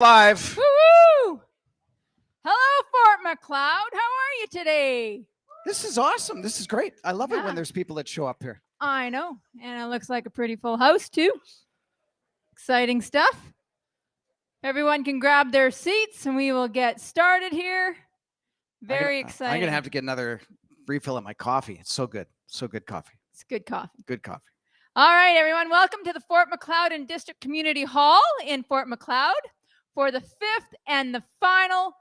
Live. Woo-hoo! Hello, Fort Macleod. How are you today? This is awesome. This is great. I love it when there's people that show up here. I know. And it looks like a pretty full house, too. Exciting stuff. Everyone can grab their seats and we will get started here. Very exciting. I'm going to have to get another refill of my coffee. It's so good. So good coffee. It's good coffee. Good coffee. All right, everyone. Welcome to the Fort Macleod and District Community Hall in Fort Macleod for the fifth and the final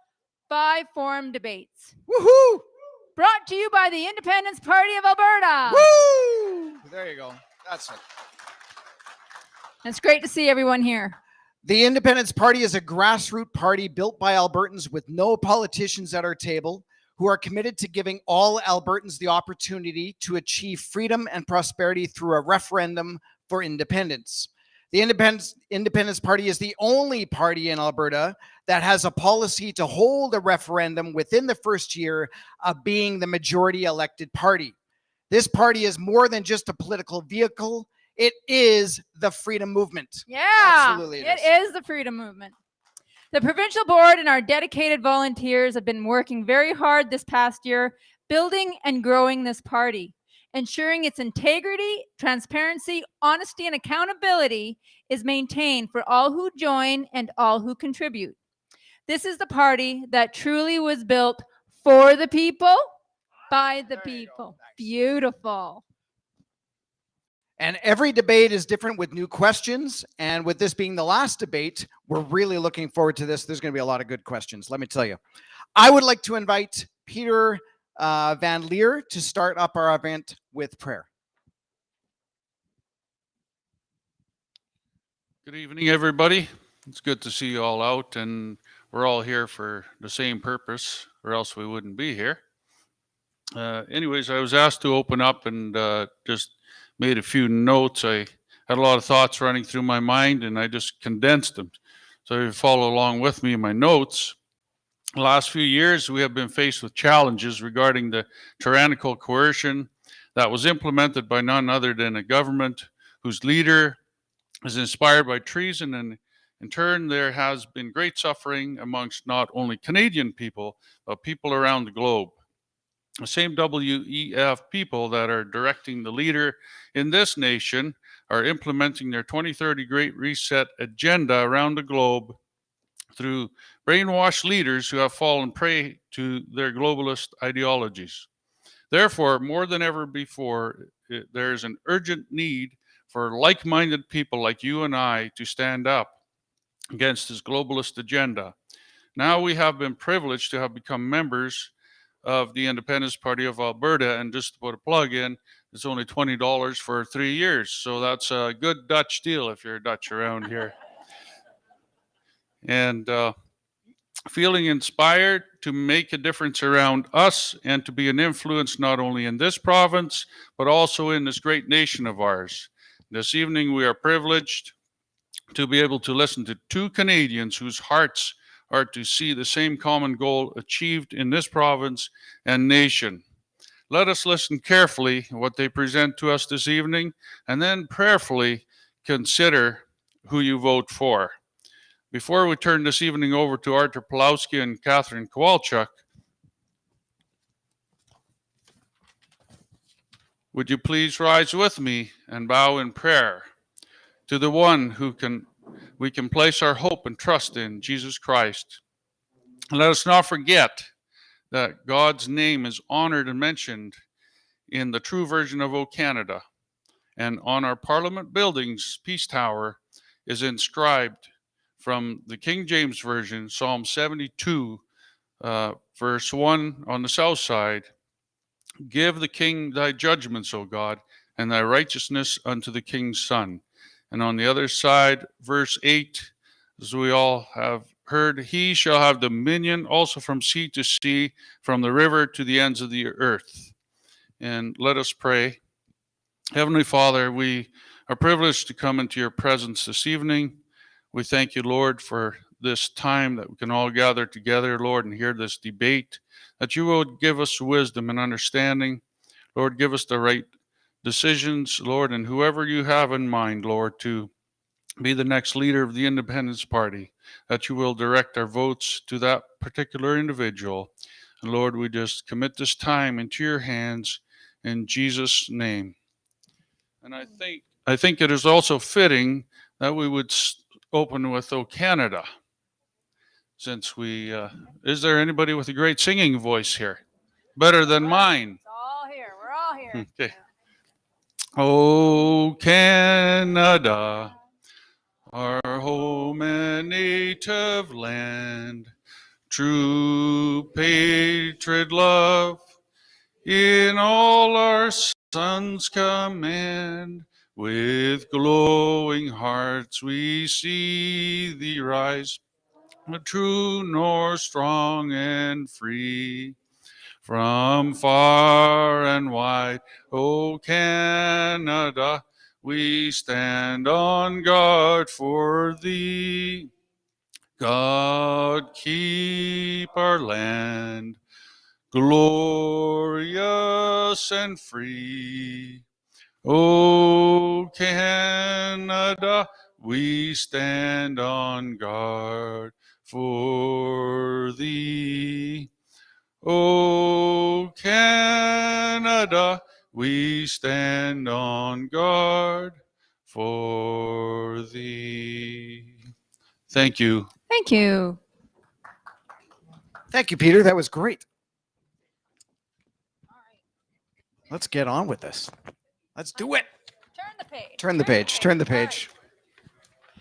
5 forum debates. Woohoo! Brought to you by the Independence Party of Alberta. Woo! There you go. That's it. It's great to see everyone here. The Independence Party is a grassroots party built by Albertans with no politicians at our table, who are committed to giving all Albertans the opportunity to achieve freedom and prosperity through a referendum for independence. The Independence Party is the only party in Alberta that has a policy to hold a referendum within the first year of being the majority elected party. This party is more than just a political vehicle. It is the freedom movement. Yeah, absolutely it is the freedom movement. The provincial board and our dedicated volunteers have been working very hard this past year, building and growing this party, ensuring its integrity, transparency, honesty, and accountability is maintained for all who join and all who contribute. This is the party that truly was built for the people, by the people. Beautiful. And every debate is different with new questions. And with this being the last debate, we're really looking forward to this. There's going to be a lot of good questions, let me tell you. I would like to invite Peter Van Leer to start up our event with prayer. Good evening, everybody. It's good to see you all out, and we're all here for the same purpose, or else we wouldn't be here. Anyways, I was asked to open up and just made a few notes. I had a lot of thoughts running through my mind, and I just condensed them. So if you follow along with me in my notes, the last few years, we have been faced with challenges regarding the tyrannical coercion that was implemented by none other than a government whose leader is inspired by treason, and in turn, there has been great suffering amongst not only Canadian people, but people around the globe. The same WEF people that are directing the leader in this nation are implementing their 2030 Great Reset agenda around the globe through brainwashed leaders who have fallen prey to their globalist ideologies. Therefore, more than ever before, there is an urgent need for like-minded people like you and I to stand up against this globalist agenda. Now we have been privileged to have become members of the Independence Party of Alberta, and just to put a plug in, it's only $20 for 3 years, so that's a good Dutch deal if you're Dutch around here. And feeling inspired to make a difference around us and to be an influence not only in this province, but also in this great nation of ours. This evening we are privileged to be able to listen to 2 Canadians whose hearts are to see the same common goal achieved in this province and nation. Let us listen carefully to what they present to us this evening, and then prayerfully consider who you vote for. Before we turn this evening over to Artur Pawlowski and Catherine Kowalchuk, would you please rise with me and bow in prayer to the one who we can place our hope and trust in, Jesus Christ. And let us not forget that God's name is honored and mentioned in the true version of O Canada. And on our Parliament building's Peace Tower is inscribed from the King James Version, Psalm 72, verse 1 on the south side, "Give the king thy judgments, O God, and thy righteousness unto the king's son." And on the other side, verse 8, as we all have heard, "He shall have dominion also from sea to sea, from the river to the ends of the earth." And let us pray. Heavenly Father, we are privileged to come into your presence this evening. We thank you, Lord, for this time that we can all gather together, Lord, and hear this debate, that you would give us wisdom and understanding. Lord, give us the right decisions, Lord, and whoever you have in mind, Lord, to be the next leader of the Independence Party, that you will direct our votes to that particular individual. And Lord, we just commit this time into your hands in Jesus' name. And I think it is also fitting that we would open with O Canada. Since we, is there anybody with a great singing voice here? Better than mine. It's all here. We're all here. Okay. O Canada, our home and native land, true patriot love, in all our sons command. With glowing hearts we see thee rise, true nor strong and free. From far and wide, O Canada, we stand on guard for thee. God keep our land glorious and free. O Canada, we stand on guard for thee. O Canada, we stand on guard for thee. Thank you. Thank you. Thank you, Peter. That was great. All right. Let's get on with this. Let's do it. Turn the page. Turn the page. Turn the All right. page.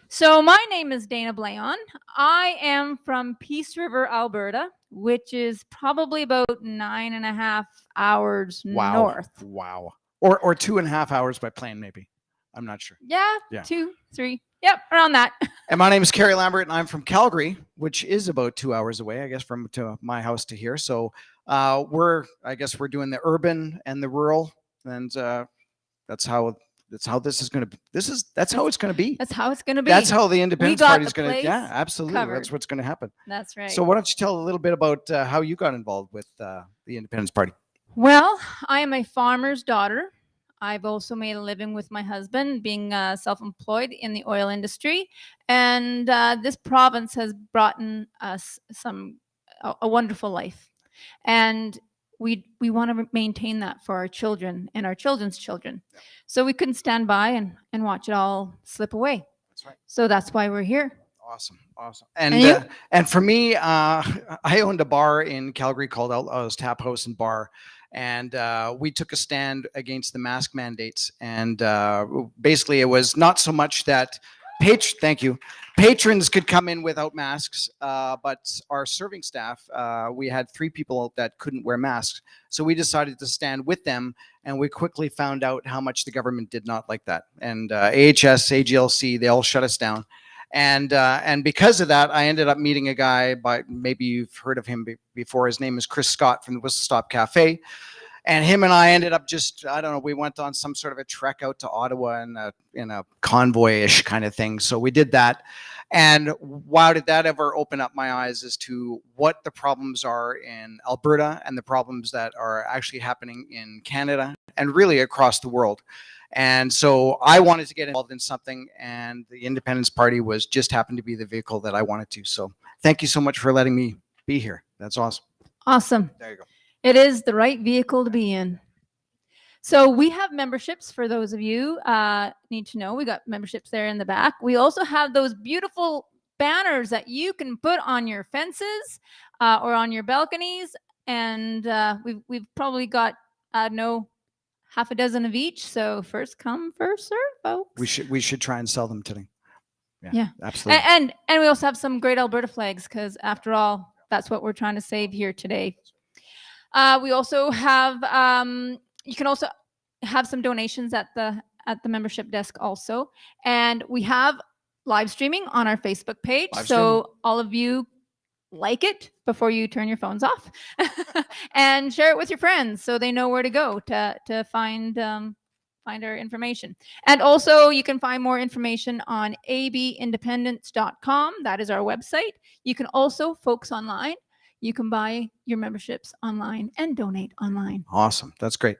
So my name is Dana Blayon. I am from Peace River, Alberta, which is probably about 9.5 hours Wow. north. Wow. Or 2.5 hours by plane, maybe. I'm not sure. Yeah, Yeah. 2, 3. Yep, around that. And my name is Kerry Lambert, and I'm from Calgary, which is about 2 hours away, I guess, from to my house to here. So we're doing the urban and the rural, and that's how this is going to. That's how it's going to be. That's how it's going to be. That's how the Independence got Party is the going to. place Yeah, absolutely. covered. That's what's going to happen. That's right. So why don't you tell a little bit about how you got involved with the Independence Party? Well, I am a farmer's daughter. I've also made a living with my husband, being self-employed in the oil industry, and this province has brought us a wonderful life, and we want to maintain that for our children and our children's children. Yeah. So we couldn't stand by and watch it all slip away. That's right. So that's why we're here. Awesome. And you? And for me, I owned a bar in Calgary called Outlaws Tap House and Bar. And we took a stand against the mask mandates. And basically, it was not so much that patrons could come in without masks, but our serving staff, we had 3 people that couldn't wear masks. So we decided to stand with them, and we quickly found out how much the government did not like that. And AHS, AGLC, they all shut us down. And because of that, I ended up meeting a guy, maybe you've heard of him before. His name is Chris Scott from the Whistle Stop Cafe. And him and I ended up we went on some sort of a trek out to Ottawa in a convoy-ish kind of thing. So we did that. And wow, did that ever open up my eyes as to what the problems are in Alberta and the problems that are actually happening in Canada and really across the world. And so I wanted to get involved in something, and the Independence Party just happened to be the vehicle that I wanted to. So thank you so much for letting me be here. That's awesome. Awesome. There you go. It is the right vehicle to be in. So we have memberships for those of you need to know. We got memberships there in the back. We also have those beautiful banners that you can put on your fences or on your balconies. And we've probably got, half a dozen of each. So first come, first serve, folks. We should try and sell them today. Yeah. Absolutely. And we also have some great Alberta flags, because after all, that's what we're trying to save here today. We also have you can also have some donations at the membership desk also, and we have live streaming on our Facebook page. So all of you like it before you turn your phones off, and share it with your friends so they know where to go to find our information. And also you can find more information on abindependence.com. That is our website. You can also, folks online, you can buy your memberships online and donate online. Awesome. That's great.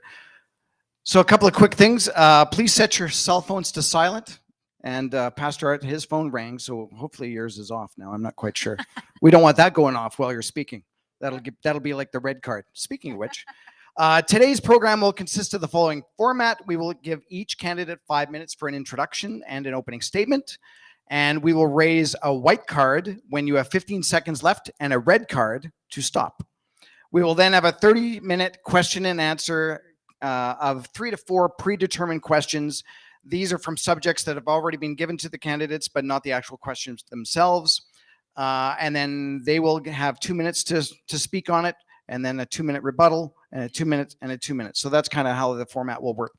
So a couple of quick things. Please set your cell phones to silent And Pastor Art, his phone rang, so hopefully yours is off now. I'm not quite sure. We don't want that going off while you're speaking. That'll be like the red card. Speaking of which, today's program will consist of the following format. We will give each candidate 5 minutes for an introduction and an opening statement. And we will raise a white card when you have 15 seconds left and a red card to stop. We will then have a 30-minute question and answer of 3 to 4 predetermined questions. These are from subjects that have already been given to the candidates, but not the actual questions themselves. And then they will have 2 minutes to speak on it, and then a 2-minute rebuttal, and a 2 minutes, and a 2 minutes. So that's kind of how the format will work.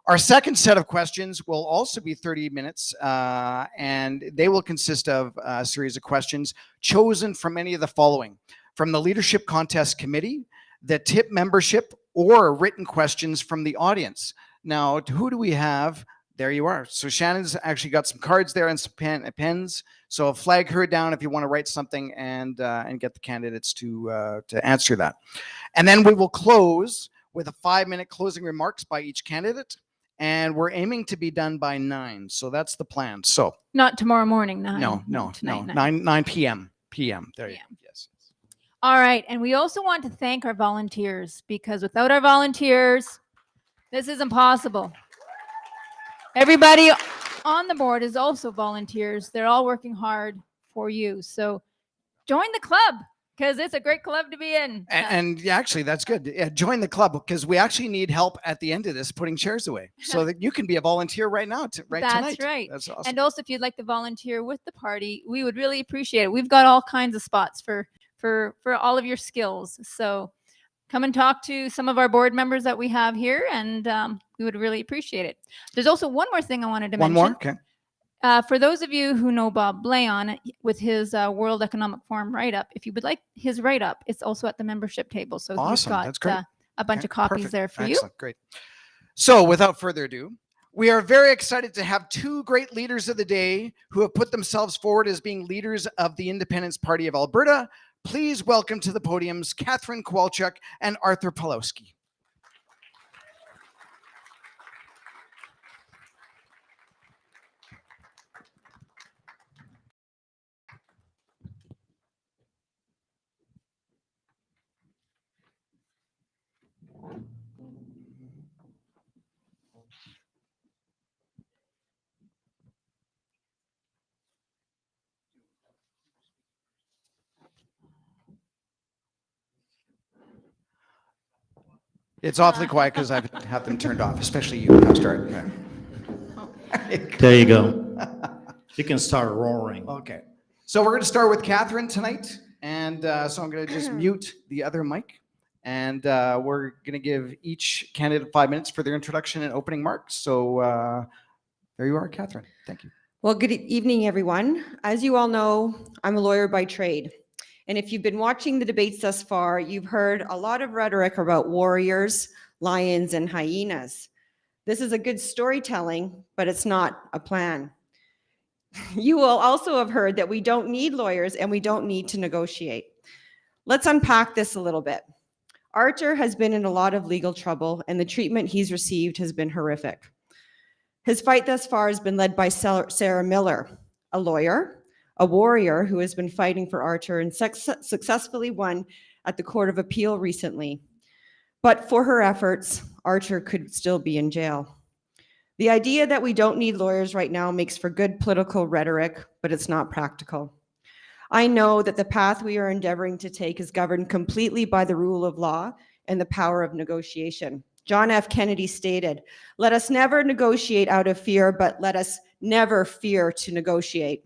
Our second set of questions will also be 30 minutes, and they will consist of a series of questions chosen from any of the following: from the Leadership Contest Committee, the TIP membership, or written questions from the audience. Now, who do we have? There you are. So Shannon's actually got some cards there and some pens. So flag her down if you want to write something and get the candidates to answer that. And then we will close with a 5-minute closing remarks by each candidate. And we're aiming to be done by 9. So that's the plan. So Not tomorrow morning, 9. no, Tonight, 9 p.m. There you go. Yes. All right. And we also want to thank our volunteers, because without our volunteers, this isn't possible. Everybody on the board is also volunteers. They're all working hard for you. So join the club, because it's a great club to be in. And yeah, actually, that's good. Yeah, join the club, because we actually need help at the end of this putting chairs away, so that you can be a volunteer right now, tonight. That's right. That's awesome. And also, if you'd like to volunteer with the party, we would really appreciate it. We've got all kinds of spots for all of your skills. So come and talk to some of our board members that we have here, and we would really appreciate it. There's also one more thing I wanted to mention. One more? Okay. For those of you who know Bob Blayon with his World Economic Forum write-up, if you would like his write-up, it's also at the membership table. So Awesome. he's got That's great. A bunch of copies Perfect. there for Excellent. Great. So without further ado, we are very excited to have 2 great leaders of the day who have put themselves forward as being leaders of the Independence Party of Alberta. Please welcome to the podiums Catherine Kowalchuk and Arthur Pawlowski. It's awfully quiet because I've had them turned off, especially you, Pastor Art. There you go. You can start roaring. Okay. So we're going to start with Catherine tonight. And so I'm going to just mute the other mic. And we're going to give each candidate 5 minutes for their introduction and opening marks. So there you are, Catherine. Thank you. Well, good evening, everyone. As you all know, I'm a lawyer by trade. And if you've been watching the debates thus far, you've heard a lot of rhetoric about warriors, lions, and hyenas. This is a good storytelling, but it's not a plan. You will also have heard that we don't need lawyers and we don't need to negotiate. Let's unpack this a little bit. Arthur has been in a lot of legal trouble, and the treatment he's received has been horrific. His fight thus far has been led by Sarah Miller, a lawyer, a warrior who has been fighting for Arthur and successfully won at the Court of Appeal recently. But for her efforts, Arthur could still be in jail. The idea that we don't need lawyers right now makes for good political rhetoric, but it's not practical. I know that the path we are endeavoring to take is governed completely by the rule of law and the power of negotiation. John F. Kennedy stated, "Let us never negotiate out of fear, but let us never fear to negotiate."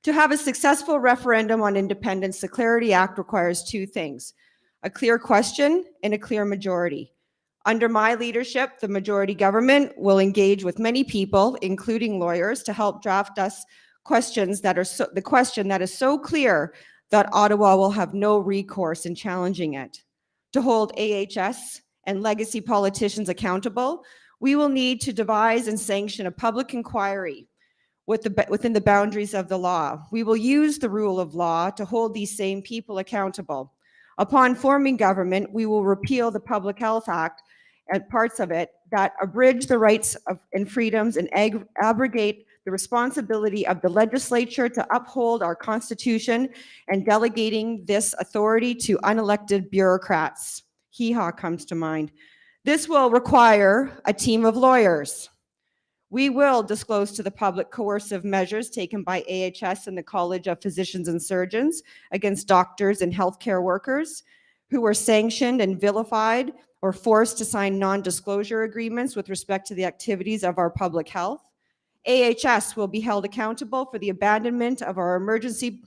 To have a successful referendum on independence, the Clarity Act requires 2 things: a clear question and a clear majority. Under my leadership, the majority government will engage with many people, including lawyers, to help draft us questions that are the question that is so clear that Ottawa will have no recourse in challenging it. To hold AHS and legacy politicians accountable, we will need to devise and sanction a public inquiry within the boundaries of the law. We will use the rule of law to hold these same people accountable. Upon forming government, we will repeal the Public Health Act and parts of it that abridge the rights and freedoms and abrogate the responsibility of the legislature to uphold our Constitution and delegating this authority to unelected bureaucrats. Hee-haw comes to mind. This will require a team of lawyers. We will disclose to the public coercive measures taken by AHS and the College of Physicians and Surgeons against doctors and healthcare workers who were sanctioned and vilified or forced to sign non-disclosure agreements with respect to the activities of our public health. AHS will be held accountable for the abandonment of our emergency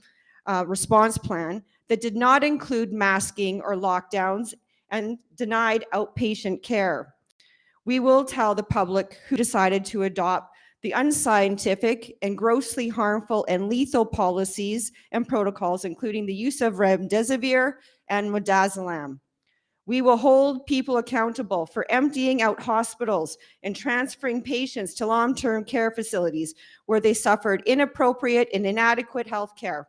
response plan that did not include masking or lockdowns and denied outpatient care. We will tell the public who decided to adopt the unscientific and grossly harmful and lethal policies and protocols, including the use of remdesivir and midazolam. We will hold people accountable for emptying out hospitals and transferring patients to long-term care facilities where they suffered inappropriate and inadequate health care.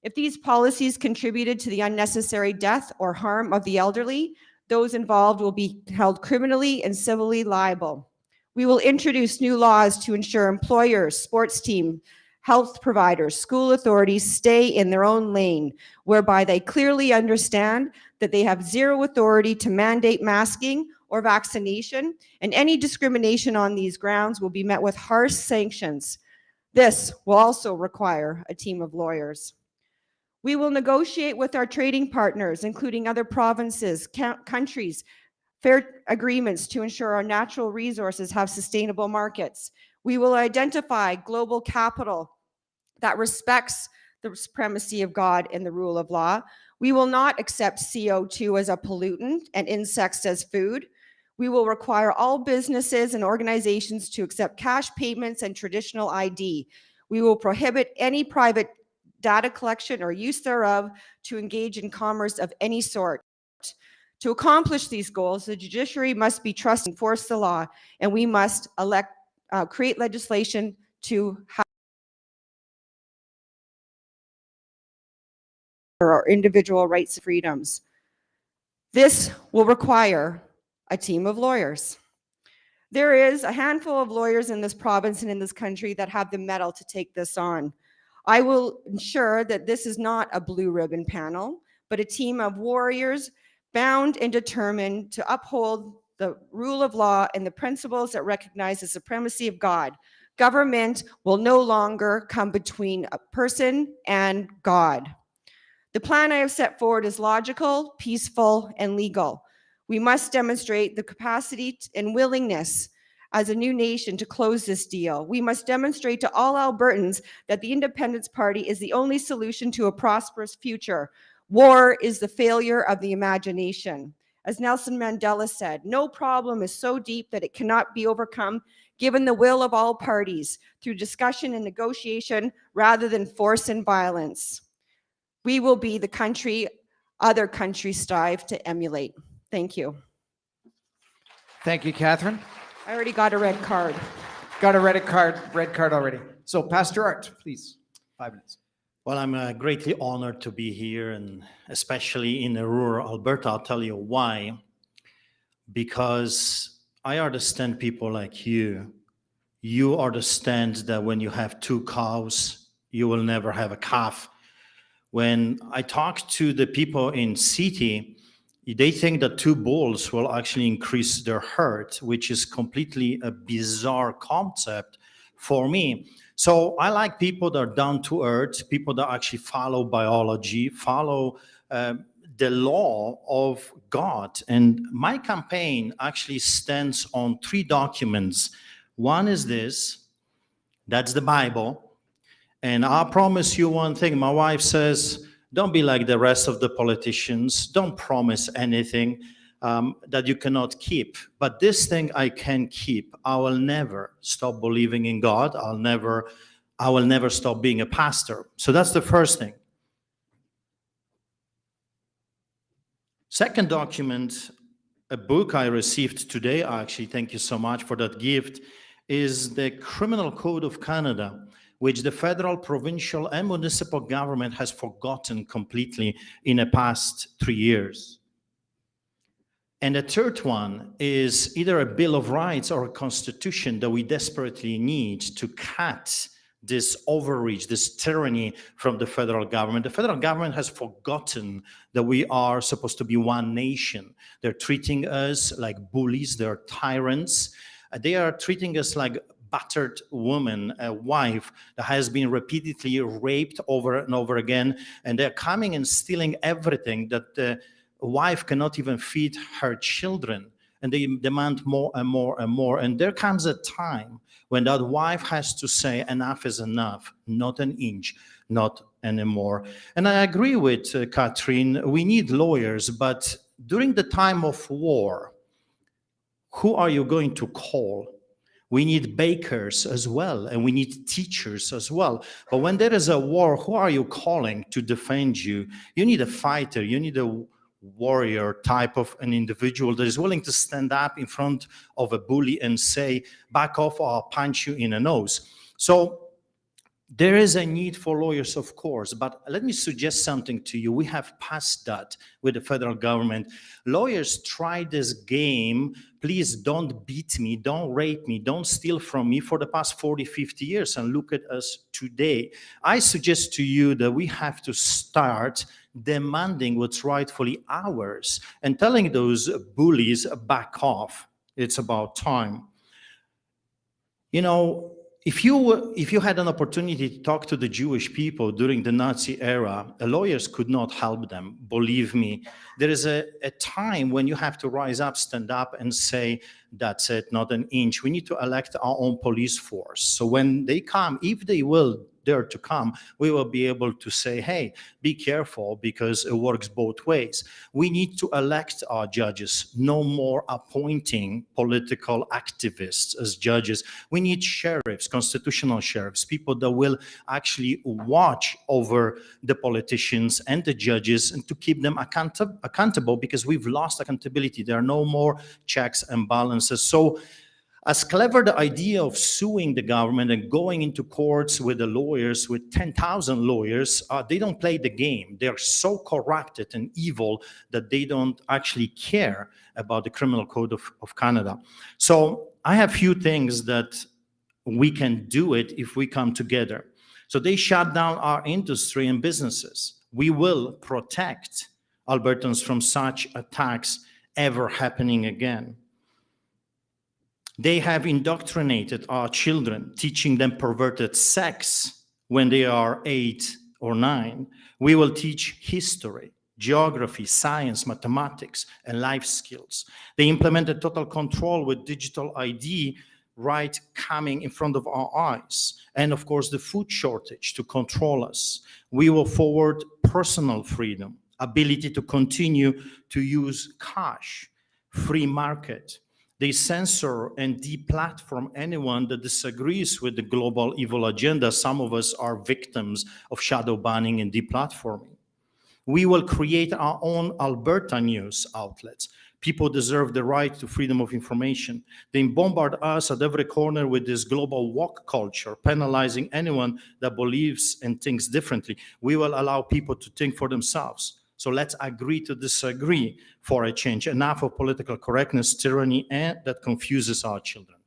If these policies contributed to the unnecessary death or harm of the elderly, those involved will be held criminally and civilly liable. We will introduce new laws to ensure employers, sports teams, health providers, school authorities stay in their own lane, whereby they clearly understand that they have zero authority to mandate masking or vaccination, and any discrimination on these grounds will be met with harsh sanctions. This will also require a team of lawyers. We will negotiate with our trading partners, including other provinces, countries, fair agreements to ensure our natural resources have sustainable markets. We will identify global capital that respects the supremacy of God and the rule of law. We will not accept CO2 as a pollutant and insects as food. We will require all businesses and organizations to accept cash payments and traditional ID. We will prohibit any private data collection or use thereof to engage in commerce of any sort. To accomplish these goals, the judiciary must be trusted to enforce the law, and we must create legislation to have our individual rights and freedoms. This will require a team of lawyers. There is a handful of lawyers in this province and in this country that have the mettle to take this on. I will ensure that this is not a blue ribbon panel, but a team of warriors bound and determined to uphold the rule of law and the principles that recognize the supremacy of God. Government will no longer come between a person and God. The plan I have set forward is logical, peaceful, and legal. We must demonstrate the capacity and willingness as a new nation to close this deal. We must demonstrate to all Albertans that the Independence Party is the only solution to a prosperous future. War is the failure of the imagination. As Nelson Mandela said, no problem is so deep that it cannot be overcome given the will of all parties through discussion and negotiation rather than force and violence. We will be the country other countries strive to emulate. Thank you. Thank you, Catherine. I already got a red card. Got a red card already. So Pastor Art, please, 5 minutes. Well, I'm greatly honored to be here, and especially in rural Alberta. I'll tell you why. Because I understand people like you. You understand that when you have 2 cows, you will never have a calf. When I talk to the people in city, they think that 2 bulls will actually increase their herd, which is completely a bizarre concept for me. So I like people that are down to earth, people that actually follow biology, follow the law of God. And my campaign actually stands on 3 documents. One is this, that's the Bible. And I promise you one thing, my wife says, don't be like the rest of the politicians. Don't promise anything that you cannot keep. But this thing I can keep. I will never stop believing in God. I will never stop being a pastor. So that's the first thing. Second document, a book I received today, actually, thank you so much for that gift, is the Criminal Code of Canada, which the federal, provincial, and municipal government has forgotten completely in the past 3 years. And the third one is either a Bill of Rights or a constitution that we desperately need to cut this overreach, this tyranny from the federal government. The federal government has forgotten that we are supposed to be one nation. They're treating us like bullies, they're tyrants. They are treating us like battered woman, a wife that has been repeatedly raped over and over again, and they're coming and stealing everything that the wife cannot even feed her children, and they demand more and more and more. And there comes a time when that wife has to say enough is enough, not an inch, not anymore. And I agree with Catherine, we need lawyers, but during the time of war, who are you going to call? We need bakers as well, and we need teachers as well. But when there is a war, who are you calling to defend you? You need a fighter, you need a warrior type of an individual that is willing to stand up in front of a bully and say, back off or I'll punch you in the nose. So there is a need for lawyers, of course, but let me suggest something to you. We have passed that with the federal government. Lawyers try this game. Please don't beat me, don't rape me, don't steal from me for the past 40, 50 years, and look at us today. I suggest to you that we have to start demanding what's rightfully ours and telling those bullies, back off. It's about time. You know, if you had an opportunity to talk to the Jewish people during the Nazi era, the lawyers could not help them. Believe me, there is a time when you have to rise up, stand up, and say, that's it, not an inch. We need to elect our own police force. So when they come, if they will dare to come, we will be able to say, hey, be careful, because it works both ways. We need to elect our judges, no more appointing political activists as judges. We need sheriffs, constitutional sheriffs, people that will actually watch over the politicians and the judges and to keep them accountable, because we've lost accountability. There are no more checks and balances. So as clever the idea of suing the government and going into courts with the lawyers, with 10,000 lawyers, they don't play the game. They're so corrupted and evil that they don't actually care about the criminal code of Canada. So I have few things that we can do it if we come together. So they shut down our industry and businesses. We will protect Albertans from such attacks ever happening again. They have indoctrinated our children, teaching them perverted sex when they are 8 or 9. We will teach history, geography, science, mathematics, and life skills. They implemented total control with digital ID right coming in front of our eyes. And of course, the food shortage to control us. We will forward personal freedom, ability to continue to use cash, free market. They censor and deplatform anyone that disagrees with the global evil agenda. Some of us are victims of shadow banning and deplatforming. We will create our own Alberta news outlets. People deserve the right to freedom of information. They bombard us at every corner with this global woke culture, penalizing anyone that believes and thinks differently. We will allow people to think for themselves. So let's agree to disagree for a change. Enough of political correctness, tyranny, and that confuses our children.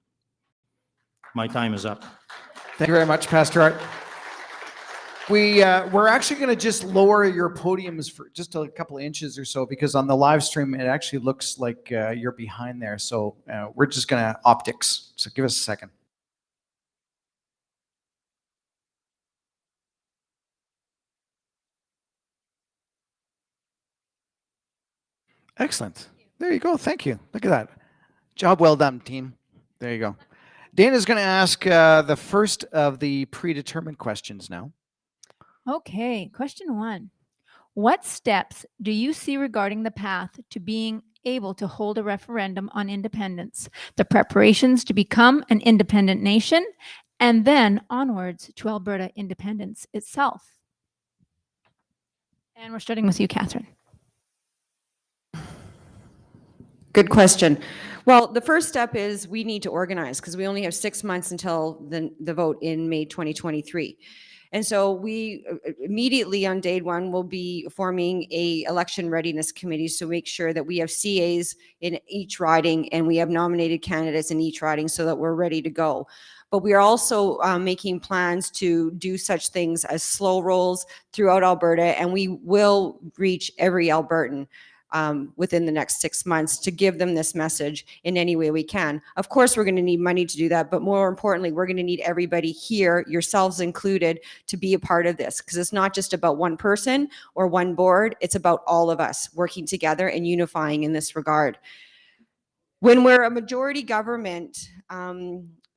My time is up. Thank you very much, Pastor Art. We're actually going to just lower your podiums for just a couple of inches or so, because on the live stream, it actually looks like you're behind there. So we're just going to optics. So give us a second. Excellent. There you go. Thank you. Look at that. Job well done, team. There you go. Dana's going to ask the first of the predetermined questions now. Okay, question 1. What steps do you see regarding the path to being able to hold a referendum on independence, the preparations to become an independent nation, and then onwards to Alberta independence itself? And we're starting with you, Catherine. Good question. Well, the first step is we need to organize, because we only have 6 months until the vote in May 2023. And so we immediately on day one will be forming a election readiness committee to make sure that we have CAs in each riding and we have nominated candidates in each riding so that we're ready to go. But we are also making plans to do such things as slow rolls throughout Alberta, and we will reach every Albertan within the next 6 months to give them this message in any way we can. Of course, we're going to need money to do that, but more importantly, we're going to need everybody here, yourselves included, to be a part of this, because it's not just about one person or one board, it's about all of us working together and unifying in this regard. When we're a majority government,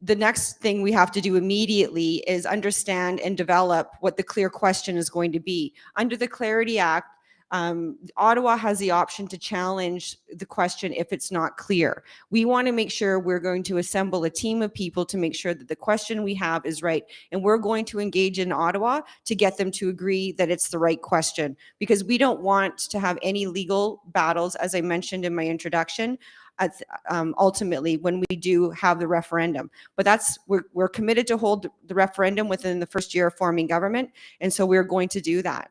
the next thing we have to do immediately is understand and develop what the clear question is going to be. Under the Clarity Act, Ottawa has the option to challenge the question if it's not clear. We want to make sure we're going to assemble a team of people to make sure that the question we have is right. And we're going to engage in Ottawa to get them to agree that it's the right question, because we don't want to have any legal battles, as I mentioned in my introduction, ultimately when we do have the referendum. But we're committed to hold the referendum within the first year of forming government, and so we're going to do that.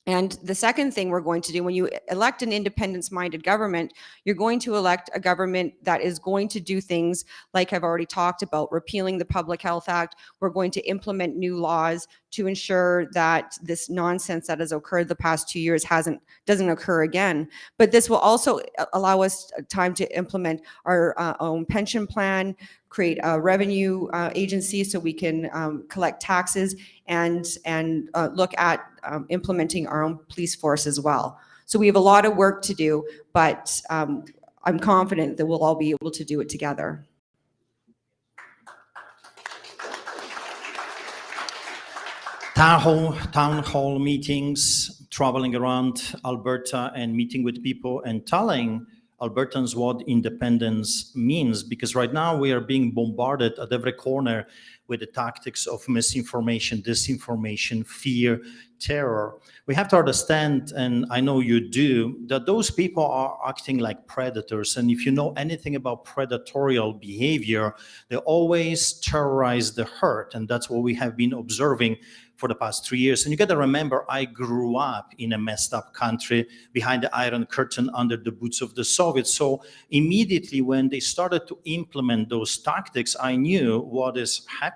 And the second thing we're going to do, when you elect an independence-minded government, you're going to elect a government that is going to do things like I've already talked about, repealing the Public Health Act. We're going to implement new laws to ensure that this nonsense that has occurred the past 2 years doesn't occur again. But this will also allow us time to implement our own pension plan, create a revenue agency so we can collect taxes, and look at implementing our own police force as well. So we have a lot of work to do, but I'm confident that we'll all be able to do it together. Town hall meetings, traveling around Alberta and meeting with people and telling Albertans what independence means, because right now we are being bombarded at every corner with the tactics of misinformation, disinformation, fear, terror. We have to understand, and I know you do, that those people are acting like predators. And if you know anything about predatorial behavior, they always terrorize the herd. And that's what we have been observing for the past 3 years. And you got to remember, I grew up in a messed up country behind the Iron Curtain under the boots of the Soviets. So immediately when they started to implement those tactics, I knew what is happening.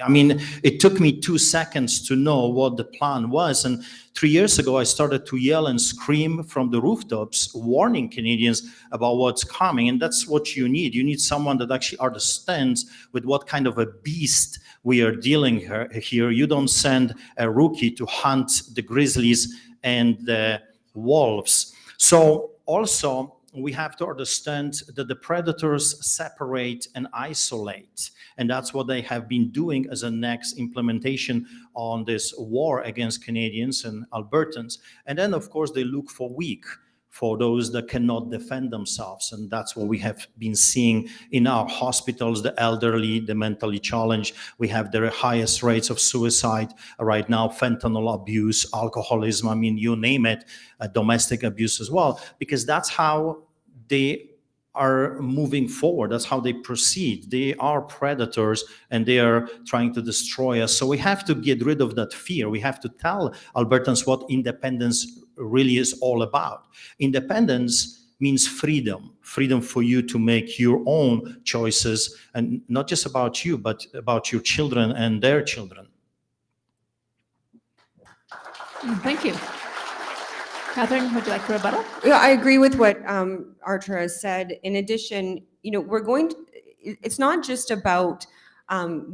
I mean, it took me 2 seconds to know what the plan was. And 3 years ago, I started to yell and scream from the rooftops, warning Canadians about what's coming. And that's what you need. You need someone that actually understands with what kind of a beast we are dealing here. You don't send a rookie to hunt the grizzlies and the wolves. So also, we have to understand that the predators separate and isolate. And that's what they have been doing as a next implementation on this war against Canadians and Albertans. And then, of course, they look for weak, for those that cannot defend themselves. And that's what we have been seeing in our hospitals, the elderly, the mentally challenged. We have the highest rates of suicide right now, fentanyl abuse, alcoholism, I mean, you name it, domestic abuse as well, because that's how they are moving forward. That's how they proceed. They are predators and they are trying to destroy us. So we have to get rid of that fear. We have to tell Albertans what independence really is all about. Independence means freedom, freedom for you to make your own choices, and not just about you, but about your children and their children. Thank you. Catherine, would you like to rebuttal? Yeah, I agree with what Artur has said. In addition, it's not just about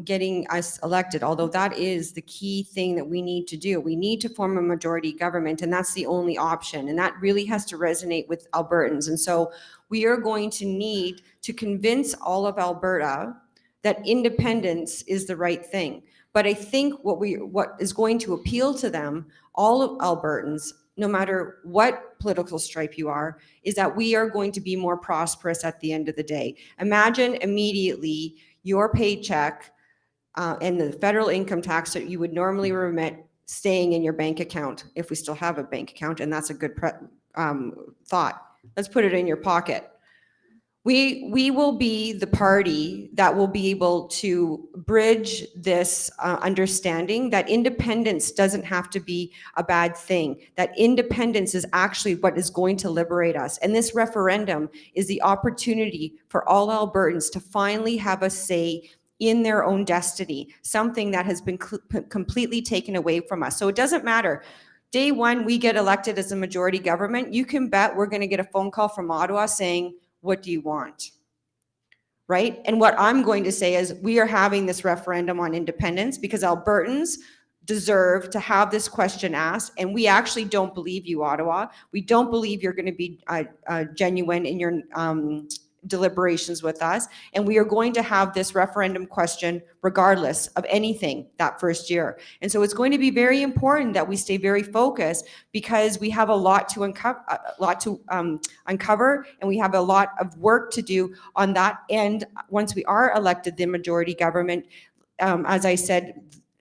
getting us elected, although that is the key thing that we need to do. We need to form a majority government, and that's the only option. And that really has to resonate with Albertans. And so we are going to need to convince all of Alberta that independence is the right thing. But I think what is going to appeal to them, all of Albertans, no matter what political stripe you are, is that we are going to be more prosperous at the end of the day. Imagine immediately your paycheck and the federal income tax that you would normally remit staying in your bank account, if we still have a bank account, and that's a good thought. Let's put it in your pocket. We will be the party that will be able to bridge this understanding that independence doesn't have to be a bad thing, that independence is actually what is going to liberate us. And this referendum is the opportunity for all Albertans to finally have a say in their own destiny, something that has been completely taken away from us. So it doesn't matter. Day one, we get elected as a majority government, you can bet we're going to get a phone call from Ottawa saying, what do you want? Right? And what I'm going to say is we are having this referendum on independence because Albertans deserve to have this question asked. And we actually don't believe you, Ottawa. We don't believe you're going to be genuine in your deliberations with us. And we are going to have this referendum question regardless of anything that first year. And so it's going to be very important that we stay very focused because we have a lot to uncover, and we have a lot of work to do on that end once we are elected the majority government. As I said,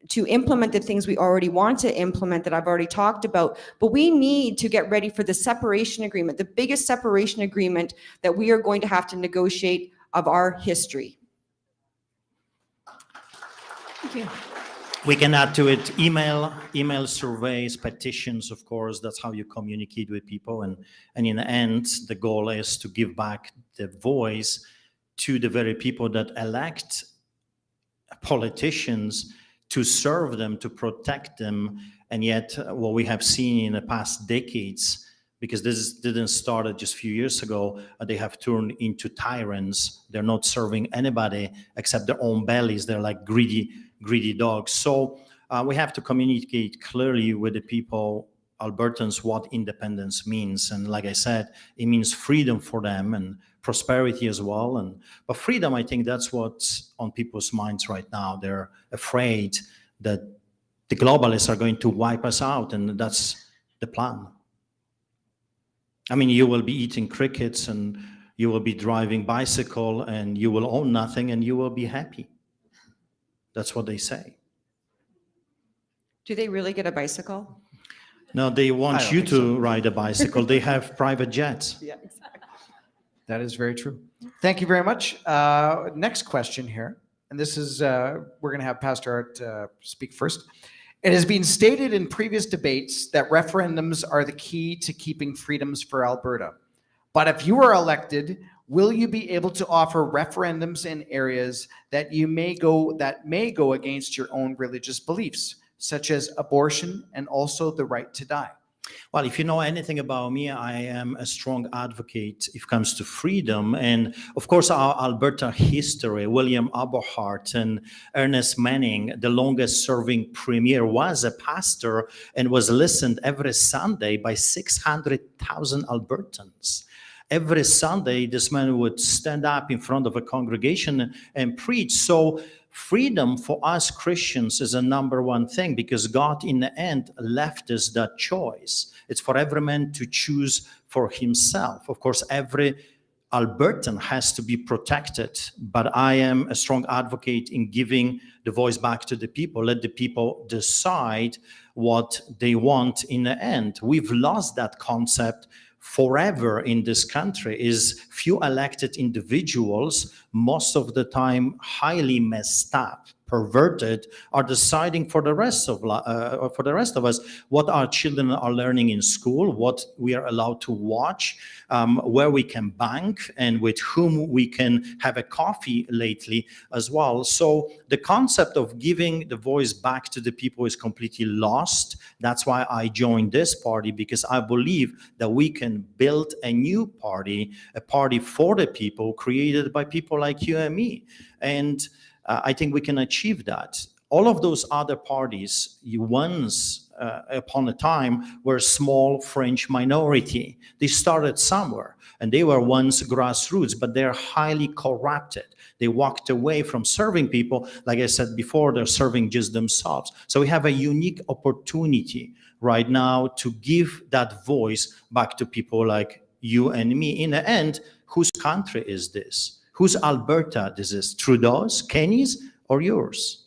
to implement the things we already want to implement that I've already talked about. But we need to get ready for the separation agreement, the biggest separation agreement that we are going to have to negotiate of our history. Thank you. We can add to it email surveys, petitions, of course. That's how you communicate with people. And in the end, the goal is to give back the voice to the very people that elect politicians to serve them, to protect them. And yet what we have seen in the past decades, because this didn't start just a few years ago, they have turned into tyrants. They're not serving anybody except their own bellies. They're like greedy dogs. So we have to communicate clearly with the people, Albertans, what independence means. And like I said, it means freedom for them and prosperity as well. But freedom, I think that's what's on people's minds right now. They're afraid that the globalists are going to wipe us out, and that's the plan. I mean, you will be eating crickets, and you will be driving bicycle, and you will own nothing, and you will be happy. That's what they say. Do they really get a bicycle? No, they want you to ride a bicycle. They have private jets. Yeah, exactly. That is very true. Thank you very much. Next question here, and this is, we're going to have Pastor Art speak first. It has been stated in previous debates that referendums are the key to keeping freedoms for Alberta. But if you are elected, will you be able to offer referendums in areas that may go against your own religious beliefs, such as abortion and also the right to die? Well, if you know anything about me, I am a strong advocate if it comes to freedom. And of course, our Alberta history, William Aberhart and Ernest Manning, the longest serving premier, was a pastor and was listened every Sunday by 600,000 Albertans. Every Sunday, this man would stand up in front of a congregation and preach. So freedom for us Christians is a number one thing, because God in the end left us that choice. It's for every man to choose for himself. Of course, every Albertan has to be protected, but I am a strong advocate in giving the voice back to the people. Let the people decide what they want in the end. We've lost that concept forever in this country. Is few elected individuals, most of the time highly messed up, perverted, are deciding for the rest of us what our children are learning in school, what we are allowed to watch, where we can bank, and with whom we can have a coffee lately as well. So the concept of giving the voice back to the people is completely lost. That's why I joined this party, because I believe that we can build a new party, a party for the people, created by people like you and me. And I think we can achieve that. All of those other parties, once upon a time, were a small French minority. They started somewhere, and they were once grassroots, but they're highly corrupted. They walked away from serving people. Like I said before, they're serving just themselves. So we have a unique opportunity right now to give that voice back to people like you and me. In the end, whose country is this? Whose Alberta this is? Trudeau's, Kenny's, or yours?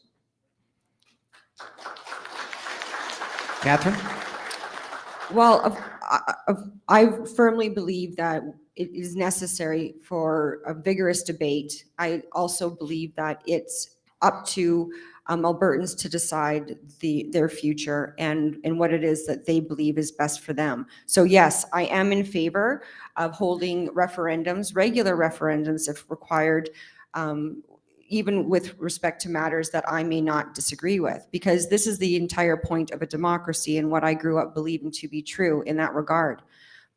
Catherine? Well, I firmly believe that it is necessary for a vigorous debate. I also believe that it's up to Albertans to decide their future and what it is that they believe is best for them. So yes, I am in favor of holding referendums, regular referendums if required, even with respect to matters that I may not disagree with, because this is the entire point of a democracy and what I grew up believing to be true in that regard.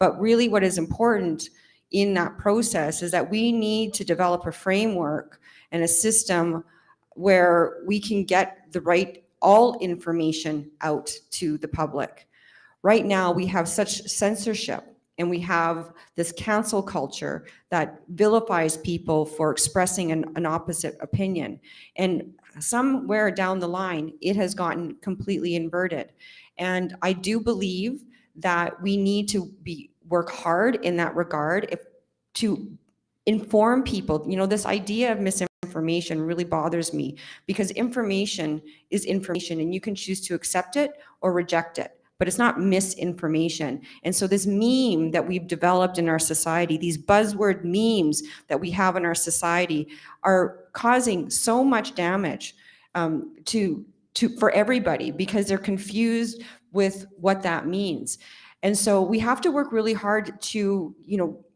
But really what is important in that process is that we need to develop a framework and a system where we can get all information out to the public. Right now, we have such censorship and we have this cancel culture that vilifies people for expressing an opposite opinion. And somewhere down the line, it has gotten completely inverted. And I do believe that we need to work hard in that regard to inform people. You know, this idea of misinformation really bothers me, because information is information and you can choose to accept it or reject it, but it's not misinformation. And so this meme that we've developed in our society, these buzzword memes that we have in our society, are causing so much damage for everybody, because they're confused with what that means. And so we have to work really hard to,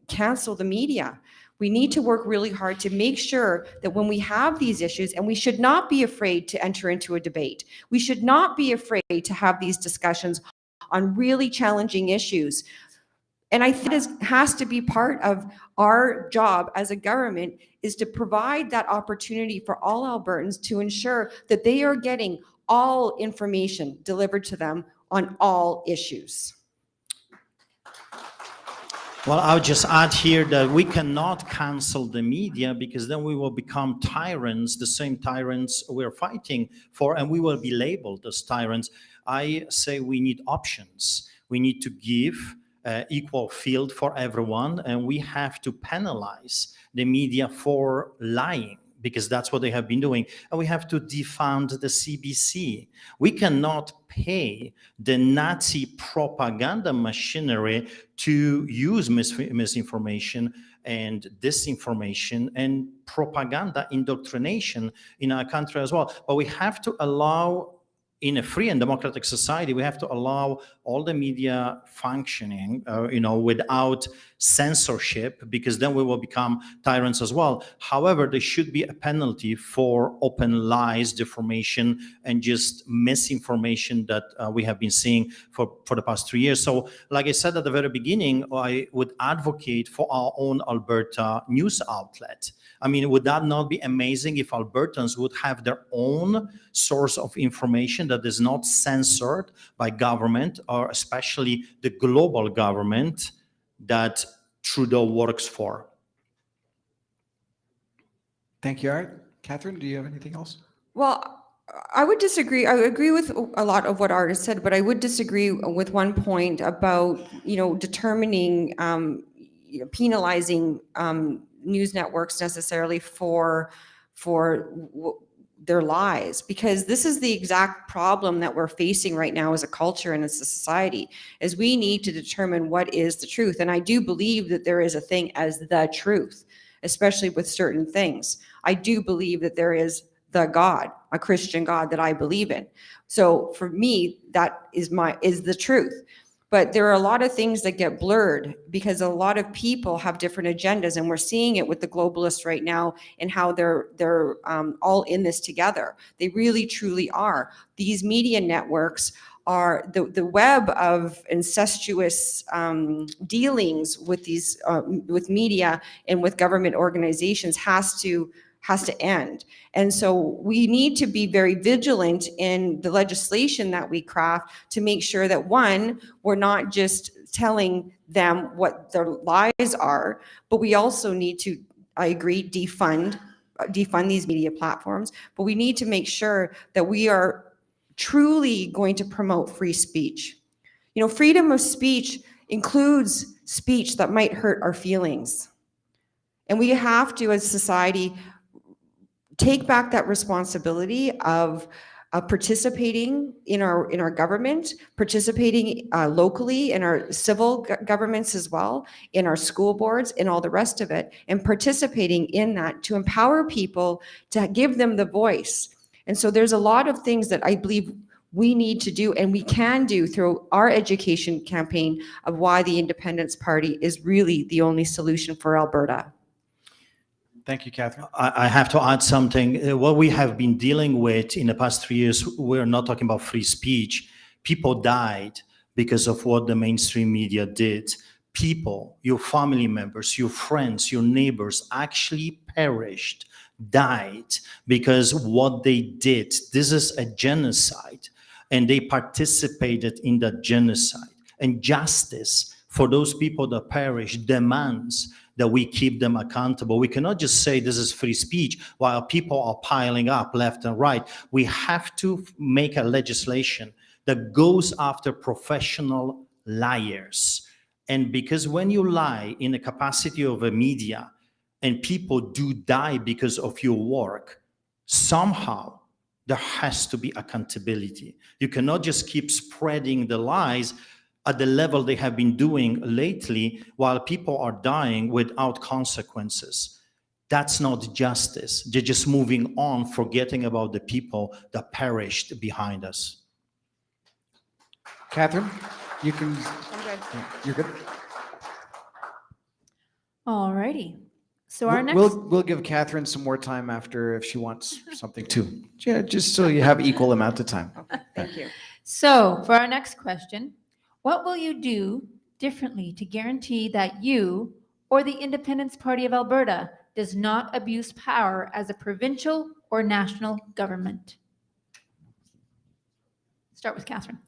cancel the media. We need to work really hard to make sure that when we have these issues, and we should not be afraid to enter into a debate. We should not be afraid to have these discussions on really challenging issues. And I think it has to be part of our job as a government, is to provide that opportunity for all Albertans to ensure that they are getting all information delivered to them on all issues. Well, I'll just add here that we cannot cancel the media, because then we will become tyrants, the same tyrants we're fighting for, and we will be labeled as tyrants. I say we need options. We need to give equal field for everyone, and we have to penalize the media for lying, because that's what they have been doing. And we have to defund the CBC. We cannot pay the Nazi propaganda machinery to use misinformation and disinformation and propaganda indoctrination in our country as well. But we have to allow, in a free and democratic society, we have to allow all the media functioning, without censorship, because then we will become tyrants as well. However, there should be a penalty for open lies, defamation, and just misinformation that we have been seeing for the past 3 years. So, like I said at the very beginning, I would advocate for our own Alberta news outlet. I mean, would that not be amazing if Albertans would have their own source of information that is not censored by government, or especially the global government that Trudeau works for? Thank you, Art. Catherine, do you have anything else? Well, I would disagree. I would agree with a lot of what Art has said, but I would disagree with one point about, determining, penalizing news networks necessarily for their lies, because this is the exact problem that we're facing right now as a culture and as a society, is we need to determine what is the truth. And I do believe that there is a thing as the truth, especially with certain things. I do believe that there is the God, a Christian God that I believe in. So for me, that is the truth. But there are a lot of things that get blurred because a lot of people have different agendas, and we're seeing it with the globalists right now and how they're all in this together. They really, truly are. These media networks are the web of incestuous dealings with these with media and with government organizations has to end. And so we need to be very vigilant in the legislation that we craft to make sure that, one, we're not just telling them what their lies are, but we also need to, I agree, defund these media platforms, but we need to make sure that we are truly going to promote free speech. Freedom of speech includes speech that might hurt our feelings. And we have to, as society, take back that responsibility of participating in our government, participating locally in our civil governments as well, in our school boards and all the rest of it, and participating in that to empower people, to give them the voice. And so there's a lot of things that I believe we need to do and we can do through our education campaign of why the Independence Party is really the only solution for Alberta. Thank you, Catherine. I have to add something. What we have been dealing with in the past 3 years, we're not talking about free speech. People died because of what the mainstream media did. People, your family members, your friends, your neighbors actually perished, died because what they did. This is a genocide, and they participated in that genocide. And justice for those people that perished demands that we keep them accountable. We cannot just say this is free speech while people are piling up left and right. We have to make a legislation that goes after professional liars. And because when you lie in the capacity of a media and people do die because of your work, somehow there has to be accountability. You cannot just keep spreading the lies at the level they have been doing lately while people are dying without consequences. That's not justice. They're just moving on, forgetting about the people that perished behind us. Catherine, you can. I'm good. You're good. All righty. So our next. We'll give Catherine some more time after if she wants something too. Yeah, just so you have equal amount of time. Okay, thank you. So for our next question, what will you do differently to guarantee that you or the Independence Party of Alberta does not abuse power as a provincial or national government? Start with Catherine.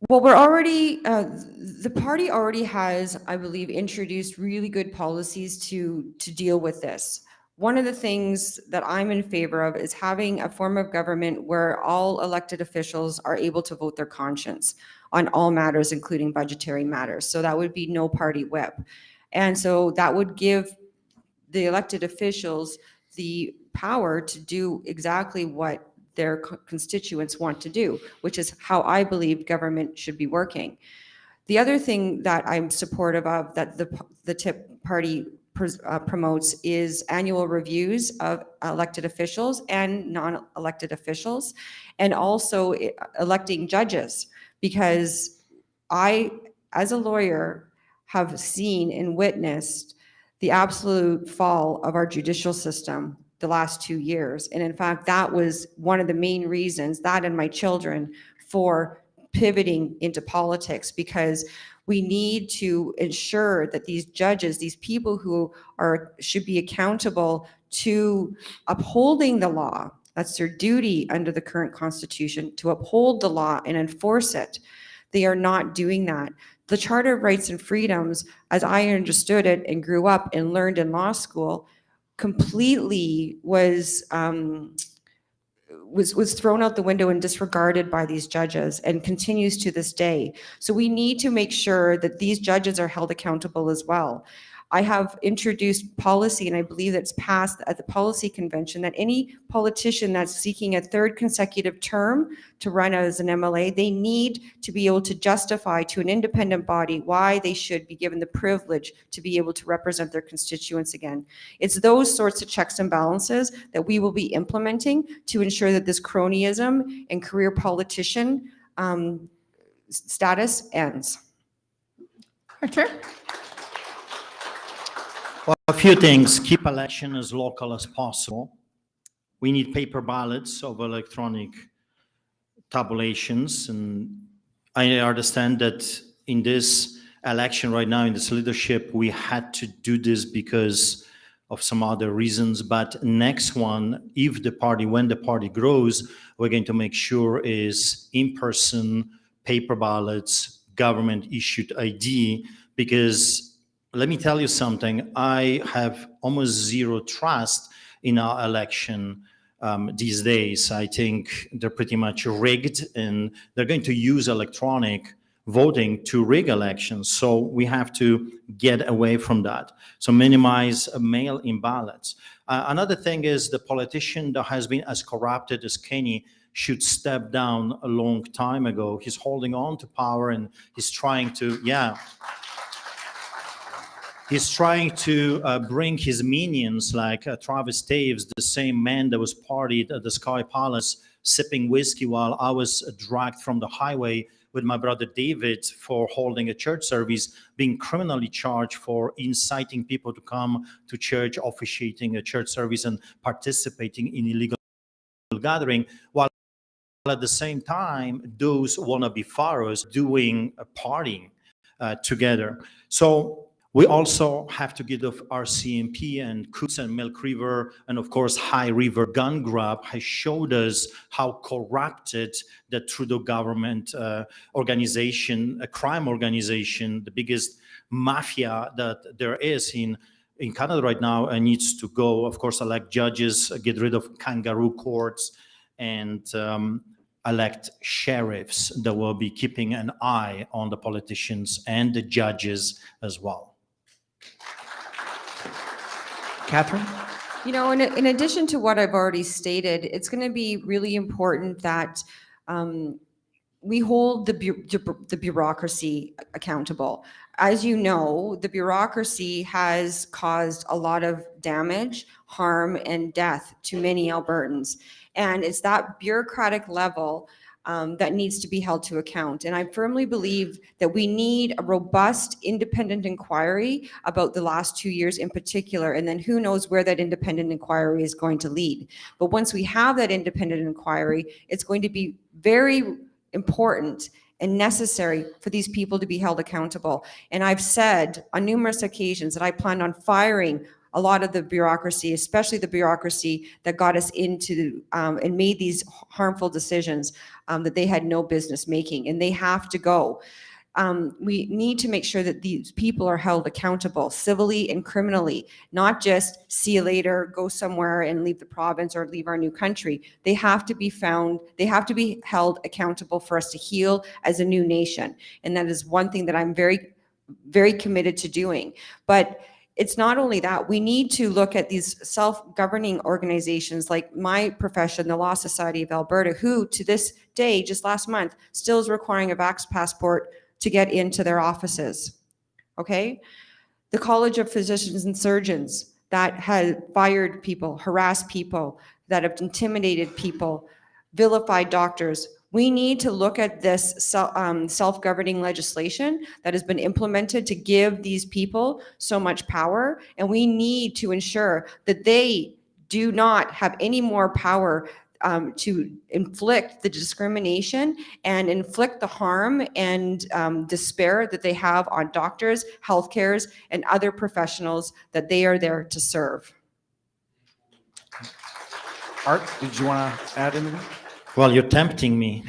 Well, we're already, the party already has, I believe, introduced really good policies to deal with this. One of the things that I'm in favor of is having a form of government where all elected officials are able to vote their conscience on all matters, including budgetary matters. So that would be no party whip. And so that would give the elected officials the power to do exactly what their constituents want to do, which is how I believe government should be working. The other thing that I'm supportive of that the TIP party promotes is annual reviews of elected officials and non-elected officials, and also electing judges, because I, as a lawyer, have seen and witnessed the absolute fall of our judicial system the last 2 years. And in fact, that was one of the main reasons, that and my children, for pivoting into politics, because we need to ensure that these judges, these people who should be accountable to upholding the law, that's their duty under the current constitution, to uphold the law and enforce it. They are not doing that. The Charter of Rights and Freedoms, as I understood it and grew up and learned in law school, completely was thrown out the window and disregarded by these judges, and continues to this day. So we need to make sure that these judges are held accountable as well. I have introduced policy, and I believe that's passed at the policy convention, that any politician that's seeking a third consecutive term to run as an MLA, they need to be able to justify to an independent body why they should be given the privilege to be able to represent their constituents again. It's those sorts of checks and balances that we will be implementing to ensure that this cronyism and career politician status ends. Archer? Well, a few things. Keep election as local as possible. We need paper ballots of electronic tabulations. And I understand that in this election right now, in this leadership, we had to do this because of some other reasons. But next one, when the party grows, we're going to make sure is in-person paper ballots, government issued ID, because let me tell you something, I have almost zero trust in our election these days. I think they're pretty much rigged, and they're going to use electronic voting to rig elections. So we have to get away from that. So minimize mail-in ballots. Another thing is the politician that has been as corrupted as Kenny should step down a long time ago. He's holding on to power and he's trying to, bring his minions like Travis Taves, the same man that was partied at the Sky Palace, sipping whiskey while I was dragged from the highway with my brother David for holding a church service, being criminally charged for inciting people to come to church, officiating a church service and participating in illegal gathering, while at the same time, those wannabe pharaohs doing a partying together. So we also have to give of our CMP and Coots and Milk River, and of course, High River gun grab has showed us how corrupted the Trudeau government organization, a crime organization, the biggest mafia that there is in Canada right now, needs to go. Of course, elect judges, get rid of kangaroo courts, and elect sheriffs that will be keeping an eye on the politicians and the judges as well. Catherine? You know, in addition to what I've already stated, it's going to be really important that we hold the bureaucracy accountable. As you know, the bureaucracy has caused a lot of damage, harm, and death to many Albertans. And it's that bureaucratic level that needs to be held to account. And I firmly believe that we need a robust independent inquiry about the last 2 years in particular, and then who knows where that independent inquiry is going to lead. But once we have that independent inquiry, it's going to be very important and necessary for these people to be held accountable. And I've said on numerous occasions that I plan on firing a lot of the bureaucracy, especially the bureaucracy that got us into and made these harmful decisions that they had no business making, and they have to go. We need to make sure that these people are held accountable civilly and criminally, not just see you later, go somewhere and leave the province or leave our new country. They have to be found, they have to be held accountable for us to heal as a new nation. And that is one thing that I'm very, very committed to doing. But it's not only that, we need to look at these self-governing organizations like my profession, the Law Society of Alberta, who to this day, just last month, still is requiring a vax passport to get into their offices, okay? The College of Physicians and Surgeons that had fired people, harassed people, that have intimidated people, vilified doctors. We need to look at this self-governing legislation that has been implemented to give these people so much power, and we need to ensure that they do not have any more power to inflict the discrimination and inflict the harm and despair that they have on doctors, healthcares, and other professionals that they are there to serve. Art, did you want to add anything? Well, you're tempting me.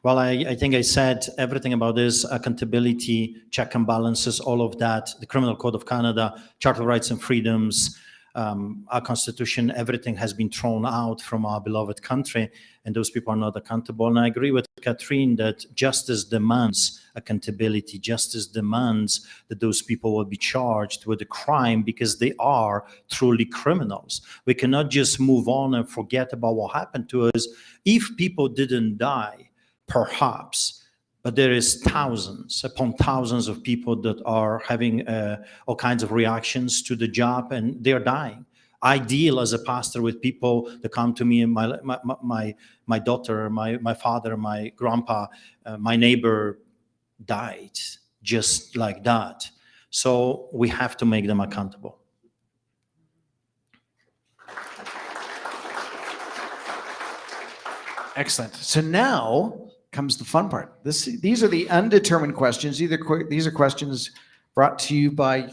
Well, I think I said everything about this, accountability, check and balances, all of that, the Criminal Code of Canada, Charter of Rights and Freedoms, our Constitution, everything has been thrown out from our beloved country, and those people are not accountable. And I agree with Catherine that justice demands accountability. Justice demands that those people will be charged with a crime because they are truly criminals. We cannot just move on and forget about what happened to us. If people didn't die, perhaps, but there is thousands upon thousands of people that are having all kinds of reactions to the job, and they're dying. I deal as a pastor with people that come to me, and my daughter, my father, my grandpa, my neighbor died just like that. So we have to make them accountable. Excellent. So now comes the fun part. These are the undetermined questions. These are questions brought to you by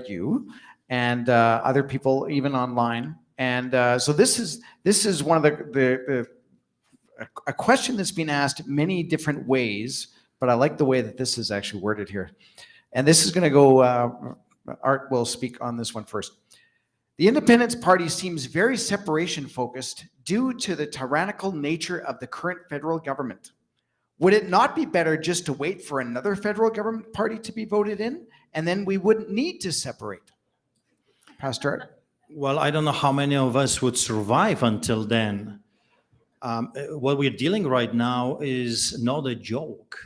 you and other people, even online. And so this is one of a question that's been asked many different ways, but I like the way that this is actually worded here. And this is going to go. Art will speak on this one first. The Independence Party seems very separation focused due to the tyrannical nature of the current federal government. Would it not be better just to wait for another federal government party to be voted in, and then we wouldn't need to separate? Pastor Art? Well, I don't know how many of us would survive until then. What we're dealing right now is not a joke.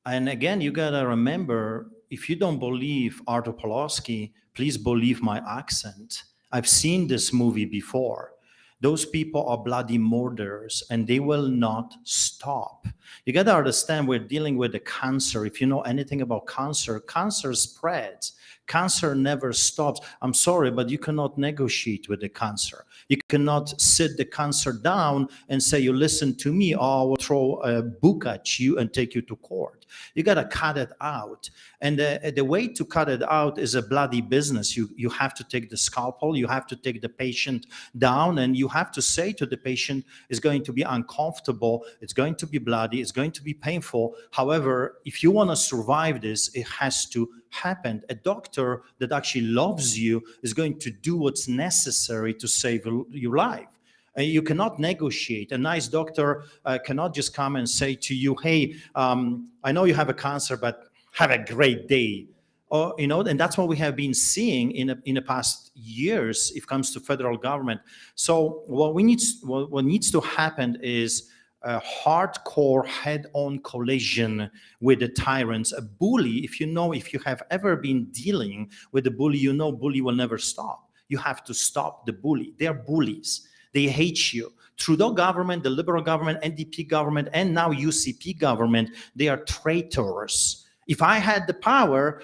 And again, you gotta remember, if you don't believe Artur Pawlowski, please believe my accent. I've seen this movie before. Those people are bloody murderers and they will not stop. You gotta understand, we're dealing with a cancer. If you know anything about cancer, cancer spreads. Cancer never stops. I'm sorry, but you cannot negotiate with the cancer. You cannot sit the cancer down and say, you listen to me, or I will throw a book at you and take you to court. You got to cut it out. And the way to cut it out is a bloody business. You have to take the scalpel, you have to take the patient down, and you have to say to the patient, it's going to be uncomfortable, it's going to be bloody, it's going to be painful. However, if you want to survive this, it has to happen. A doctor that actually loves you is going to do what's necessary to save your life. You cannot negotiate. A nice doctor cannot just come and say to you, hey, I know you have a cancer, but have a great day. Or, you know, and that's what we have been seeing in the past years if it comes to federal government. So what needs to happen is a hardcore head-on collision with the tyrants. A bully, if you have ever been dealing with a bully, you know bully will never stop. You have to stop the bully. They're bullies. They hate you. Trudeau government, the Liberal government, NDP government, and now UCP government, they are traitors. If I had the power,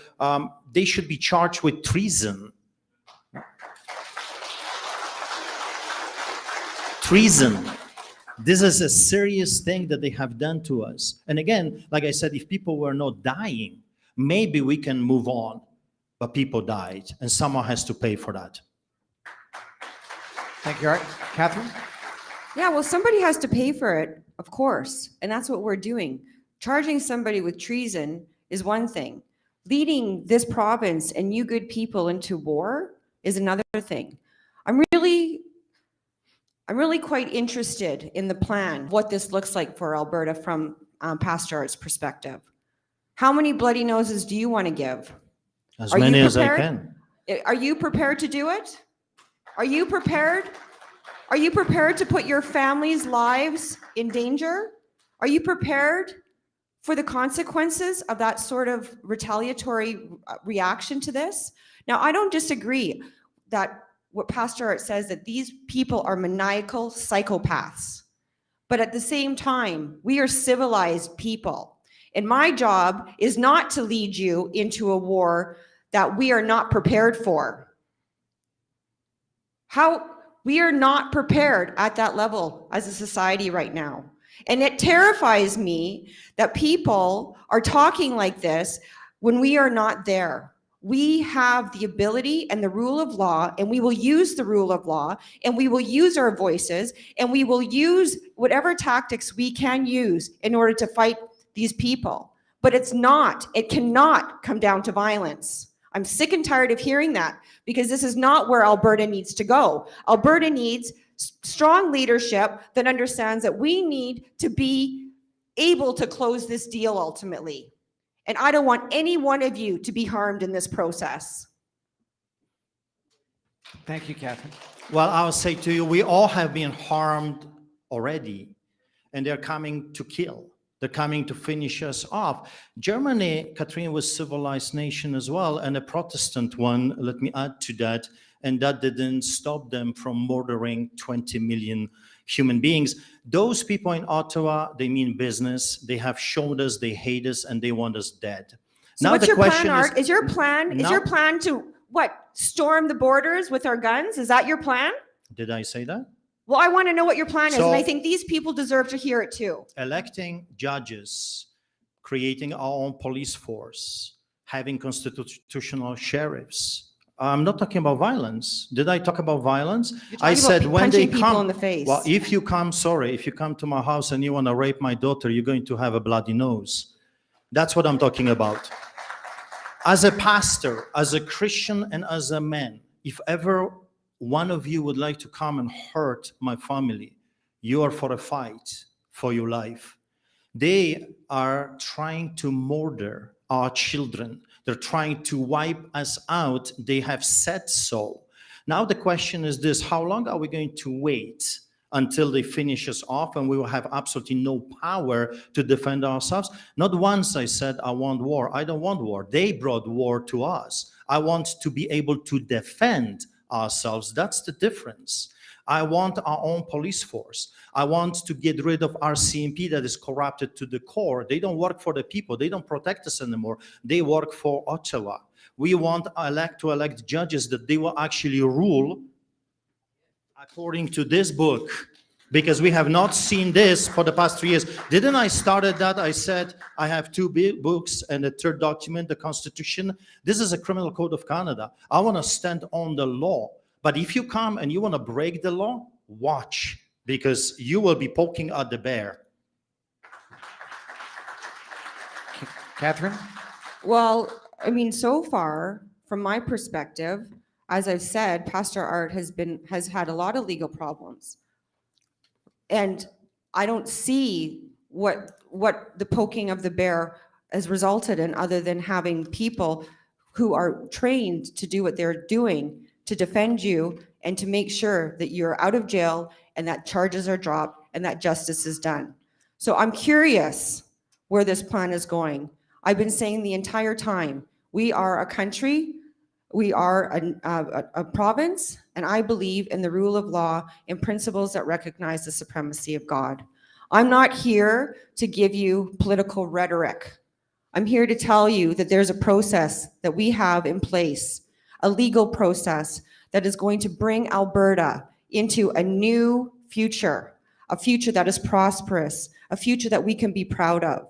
they should be charged with treason. Treason. This is a serious thing that they have done to us. And again, like I said, if people were not dying, maybe we can move on. But people died, and someone has to pay for that. Thank you, Art. Catherine? Yeah, well, somebody has to pay for it, of course. And that's what we're doing. Charging somebody with treason is one thing. Leading this province and you good people into war is another thing. I'm really quite interested in the plan, what this looks like for Alberta from Pastor Art's perspective. How many bloody noses do you want to give? As many as I can. Are you prepared to do it? Are you prepared? Are you prepared to put your family's lives in danger? Are you prepared for the consequences of that sort of retaliatory reaction to this? Now, I don't disagree that what Pastor Art says, that these people are maniacal psychopaths. But at the same time, we are civilized people. And my job is not to lead you into a war that we are not prepared for. We are not prepared at that level as a society right now. And it terrifies me that people are talking like this when we are not there. We have the ability and the rule of law, and we will use the rule of law, and we will use our voices, and we will use whatever tactics we can use in order to fight these people. But it cannot come down to violence. I'm sick and tired of hearing that, because this is not where Alberta needs to go. Alberta needs strong leadership that understands that we need to be able to close this deal ultimately. And I don't want any one of you to be harmed in this process. Thank you, Catherine. Well, I'll say to you, we all have been harmed already, and they're coming to kill. They're coming to finish us off. Germany, Catherine, was a civilized nation as well, and a Protestant one, let me add to that, and that didn't stop them from murdering 20 million human beings. Those people in Ottawa, they mean business. They have showed us they hate us and they want us dead. So now what's the your question plan, Art? Is your plan to what? Storm the borders with our guns? Is that your plan? Did I say that? Well, I want to know what your plan is, So- and I think these people deserve to hear it too. Electing judges, creating our own police force, having constitutional sheriffs. I'm not talking about violence. Did I talk about violence? You're I talking said about when they punching people come, in the face. well, if you come to my house and you want to rape my daughter, you're going to have a bloody nose. That's what I'm talking about. As a pastor, as a Christian, and as a man, if ever one of you would like to come and hurt my family, you are for a fight for your life. They are trying to murder our children. They're trying to wipe us out. They have said so. Now the question is this: how long are we going to wait until they finish us off and we will have absolutely no power to defend ourselves? Not once I said I want war. I don't want war. They brought war to us. I want to be able to defend ourselves. That's the difference. I want our own police force. I want to get rid of our CMP that is corrupted to the core. They don't work for the people. They don't protect us anymore. They work for Ottawa. We want to elect judges that they will actually rule according to this book, because we have not seen this for the past 3 years. Didn't I started that? I said I have two books and a third document, the Constitution. This is a criminal code of Canada. I want to stand on the law. But if you come and you want to break the law, watch, because you will be poking at the bear. Catherine? Well, I mean, so far, from my perspective, as I've said, Pastor Art has had a lot of legal problems. And I don't see what the poking of the bear has resulted in, other than having people who are trained to do what they're doing, to defend you and to make sure that you're out of jail and that charges are dropped and that justice is done. So I'm curious where this plan is going. I've been saying the entire time, we are a country, we are a province, and I believe in the rule of law and principles that recognize the supremacy of God. I'm not here to give you political rhetoric. I'm here to tell you that there's a process that we have in place, a legal process that is going to bring Alberta into a new future, a future that is prosperous, a future that we can be proud of.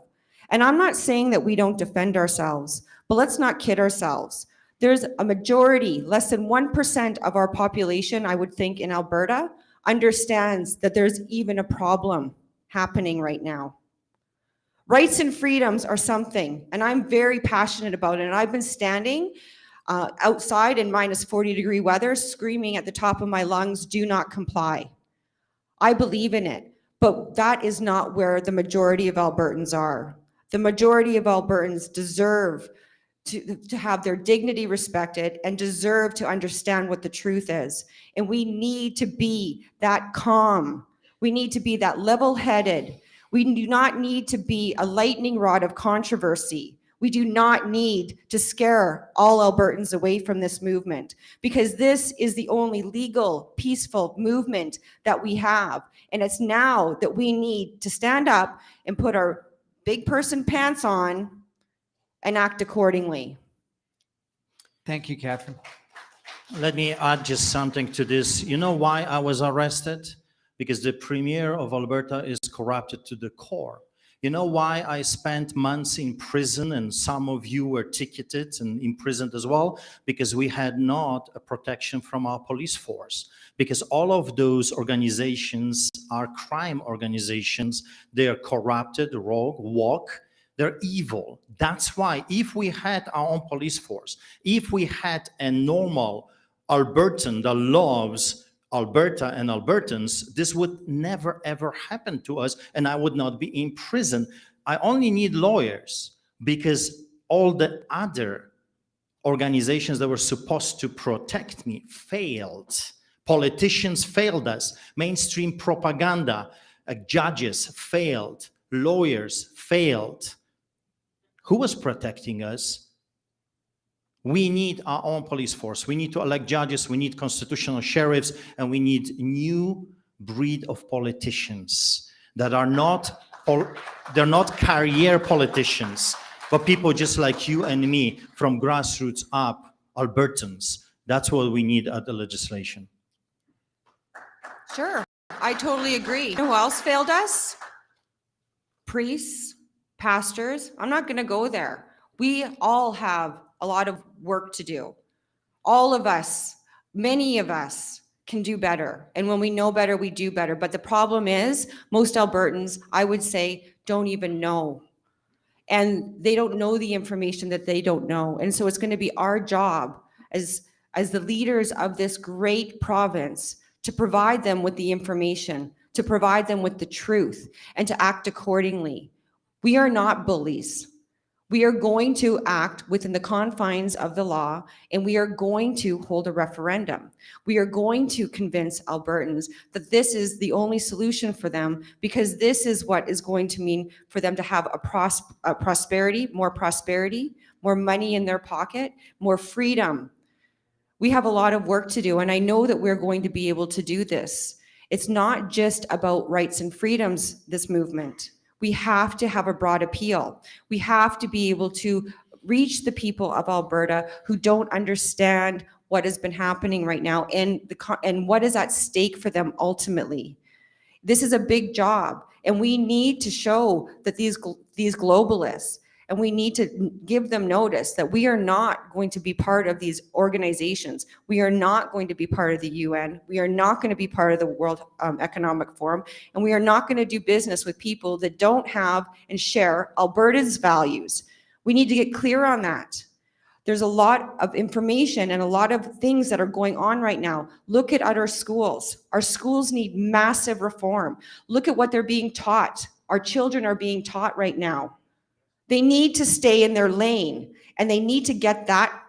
And I'm not saying that we don't defend ourselves, but let's not kid ourselves. There's a majority, less than 1% of our population, I would think, in Alberta, understands that there's even a problem happening right now. Rights and freedoms are something, and I'm very passionate about it. And I've been standing outside in minus 40-degree weather, screaming at the top of my lungs, do not comply. I believe in it, but that is not where the majority of Albertans are. The majority of Albertans deserve to have their dignity respected and deserve to understand what the truth is. And we need to be that calm. We need to be that level-headed. We do not need to be a lightning rod of controversy. We do not need to scare all Albertans away from this movement, because this is the only legal, peaceful movement that we have. And it's now that we need to stand up and put our big person pants on and act accordingly. Thank you, Catherine. Let me add just something to this. You know why I was arrested? Because the Premier of Alberta is corrupted to the core. You know why I spent months in prison, and some of you were ticketed and imprisoned as well? Because we had not a protection from our police force. Because all of those organizations are crime organizations. They are corrupted, rogue, woke. They're evil. That's why if we had our own police force, if we had a normal Albertan that loves Alberta and Albertans, this would never ever happen to us, and I would not be in prison. I only need lawyers because all the other organizations that were supposed to protect me failed. Politicians failed us. Mainstream propaganda, judges failed. Lawyers failed. Who was protecting us? We need our own police force. We need to elect judges. We need constitutional sheriffs, and we need new breed of politicians that are they're not career politicians, but people just like you and me, from grassroots up, Albertans. That's what we need at the legislation. Sure, I totally agree. Who else failed us? Priests, pastors. I'm not going to go there. We all have a lot of work to do. All of us, many of us can do better. And when we know better, we do better. But the problem is most Albertans, I would say, don't even know. And they don't know the information that they don't know. And so it's going to be our job as the leaders of this great province to provide them with the information, to provide them with the truth, and to act accordingly. We are not bullies. We are going to act within the confines of the law, and we are going to hold a referendum. We are going to convince Albertans that this is the only solution for them, because this is what is going to mean for them to have a prosperity, more money in their pocket, more freedom. We have a lot of work to do, and I know that we're going to be able to do this. It's not just about rights and freedoms, this movement. We have to have a broad appeal. We have to be able to reach the people of Alberta who don't understand what has been happening right now and what is at stake for them ultimately. This is a big job, and we need to show that these globalists, and we need to give them notice that we are not going to be part of these organizations. We are not going to be part of the UN. We are not going to be part of the World Economic Forum. And we are not going to do business with people that don't have and share Alberta's values. We need to get clear on that. There's a lot of information and a lot of things that are going on right now. Look at our schools. Our schools need massive reform. Look at what they're being taught. Our children are being taught right now. They need to stay in their lane, and they need to get that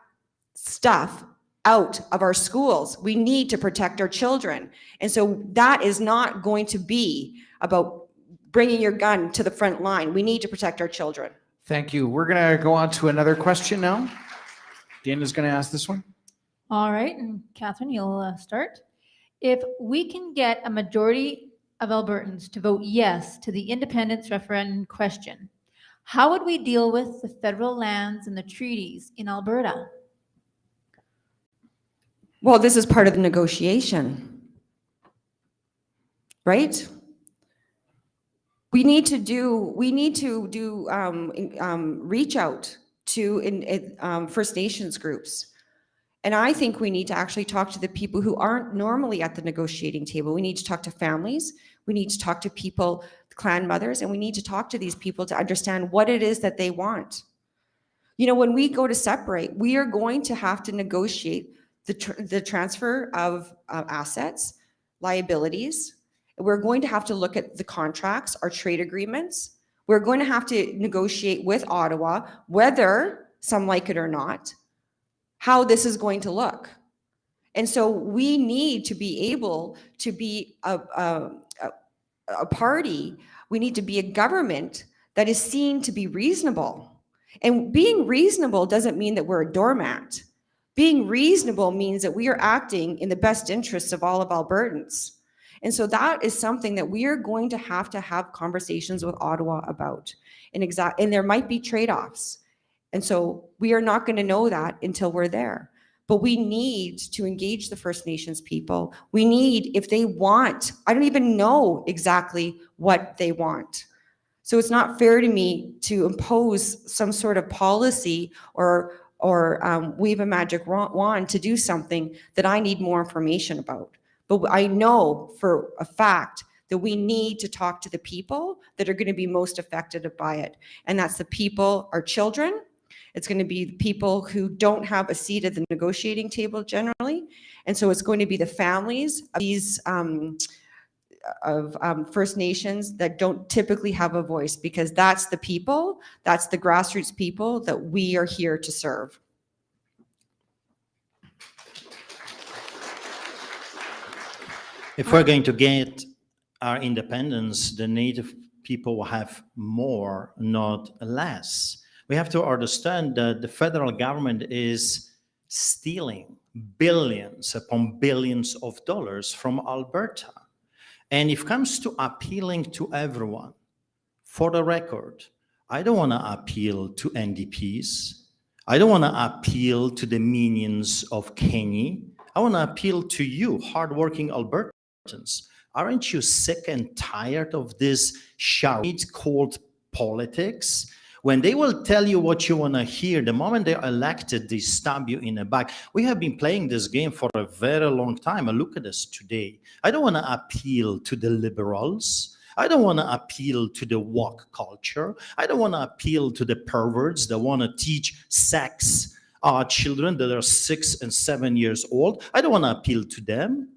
stuff out of our schools. We need to protect our children. And so that is not going to be about bringing your gun to the front line. We need to protect our children. Thank you. We're going to go on to another question now. Dana's going to ask this one. All right, and Catherine, you'll start. If we can get a majority of Albertans to vote yes to the independence referendum question, how would we deal with the federal lands and the treaties in Alberta? Well, this is part of the negotiation, right? We need to do reach out to First Nations groups. And I think we need to actually talk to the people who aren't normally at the negotiating table. We need to talk to families. We need to talk to people, clan mothers, and we need to talk to these people to understand what it is that they want. You know, when we go to separate, we are going to have to negotiate the transfer of assets, liabilities. We're going to have to look at the contracts, our trade agreements. We're going to have to negotiate with Ottawa, whether some like it or not, how this is going to look. And so we need to be able to be a party. We need to be a government that is seen to be reasonable. And being reasonable doesn't mean that we're a doormat. Being reasonable means that we are acting in the best interests of all of Albertans. And so that is something that we are going to have conversations with Ottawa about. And there might be trade-offs. And so we are not going to know that until we're there. But we need to engage the First Nations people. We need, if they want, I don't even know exactly what they want. So it's not fair to me to impose some sort of policy or wave a magic wand to do something that I need more information about. But I know for a fact that we need to talk to the people that are going to be most affected by it. And that's the people, our children. It's going to be the people who don't have a seat at the negotiating table generally. And so it's going to be the families of these First Nations that don't typically have a voice, because that's the people, that's the grassroots people that we are here to serve. If we're going to get our independence, the Native people will have more, not less. We have to understand that the federal government is stealing billions upon billions of dollars from Alberta. And if it comes to appealing to everyone, for the record, I don't want to appeal to NDPs. I don't want to appeal to the minions of Kenny. I want to appeal to you, hardworking Albertans. Aren't you sick and tired of this charade called politics? When they will tell you what you want to hear, the moment they're elected, they stab you in the back. We have been playing this game for a very long time. And look at us today. I don't want to appeal to the liberals. I don't want to appeal to the woke culture. I don't want to appeal to the perverts that want to teach sex children that are 6 and 7 years old. I don't want to appeal to them.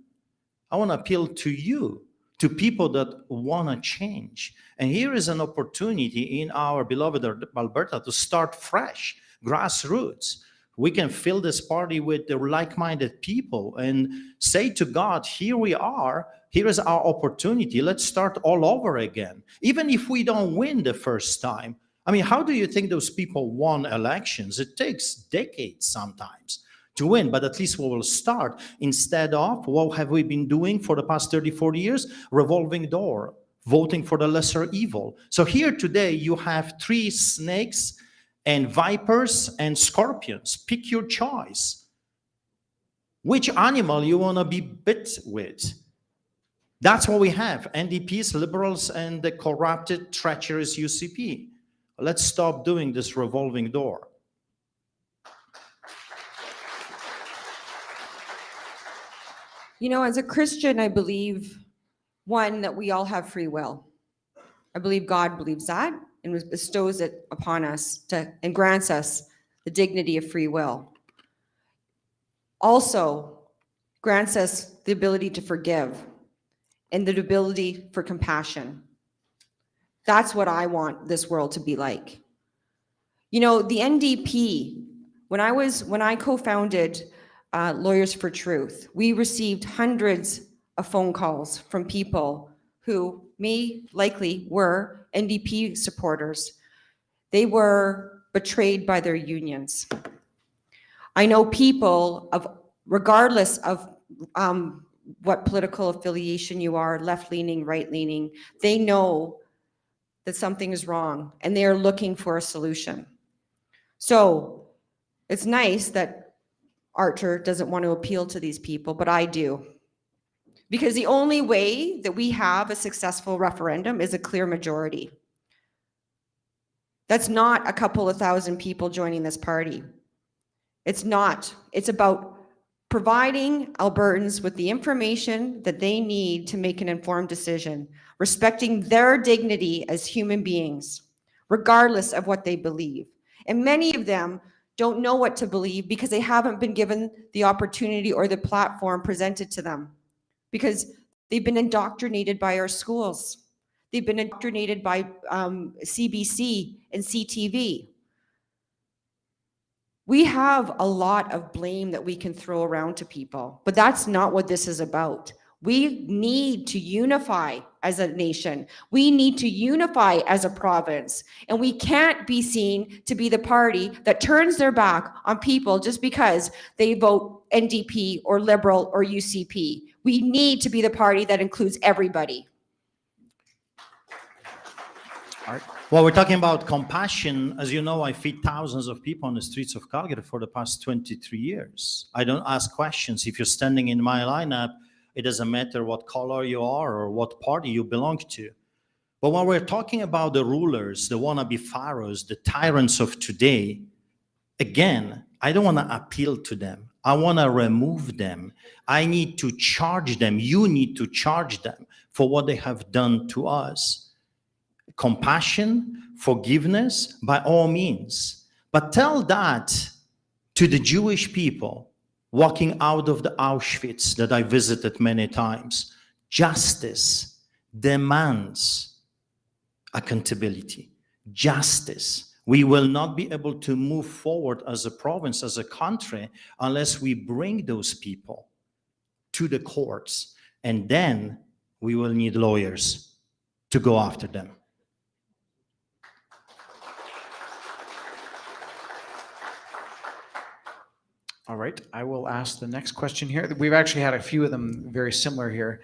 I want to appeal to you to people that want to change. And here is an opportunity in our beloved Alberta to start fresh, grassroots. We can fill this party with the like-minded people and say to God, here we are, here is our opportunity, let's start all over again. Even if we don't win the first time. I mean, how do you think those people won elections? It takes decades sometimes to win, but at least we will start. Instead of, what have we been doing for the past 30, 40 years? Revolving door, voting for the lesser evil. So here today you have 3 snakes and vipers and scorpions. Pick your choice. Which animal you want to be bit with? That's what we have. NDPs, liberals, and the corrupted, treacherous UCP. Let's stop doing this revolving door. You know, as a Christian, I believe, one, that we all have free will. I believe God believes that and bestows it upon us and grants us the dignity of free will. Also grants us the ability to forgive and the ability for compassion. That's what I want this world to be like. You know, the NDP, when I co-founded Lawyers for Truth, we received hundreds of phone calls from people who likely were NDP supporters. They were betrayed by their unions. I know people regardless of what political affiliation you are, left-leaning, right-leaning, they know that something is wrong and they are looking for a solution. So it's nice that Archer doesn't want to appeal to these people, but I do. Because the only way that we have a successful referendum is a clear majority. That's not a couple of thousand people joining this party. It's not. It's about providing Albertans with the information that they need to make an informed decision, respecting their dignity as human beings, regardless of what they believe. And many of them don't know what to believe because they haven't been given the opportunity or the platform presented to them, because they've been indoctrinated by our schools. They've been indoctrinated by CBC and CTV. We have a lot of blame that we can throw around to people, but that's not what this is about. We need to unify as a nation. We need to unify as a province. And we can't be seen to be the party that turns their back on people just because they vote NDP or Liberal or UCP. We need to be the party that includes everybody. Well, we're talking about compassion. As you know, I feed thousands of people on the streets of Calgary for the past 23 years. I don't ask questions. If you're standing in my lineup, it doesn't matter what color you are or what party you belong to. But when we're talking about the rulers, the wannabe pharaohs, the tyrants of today, again, I don't want to appeal to them. I want to remove them. I need to charge them. You need to charge them for what they have done to us. Compassion, forgiveness, by all means. But tell that to the Jewish people walking out of the Auschwitz that I visited many times. Justice demands accountability. Justice. We will not be able to move forward as a province, as a country, unless we bring those people to the courts. And then we will need lawyers to go after them. All right, I will ask the next question here. We've actually had a few of them very similar here.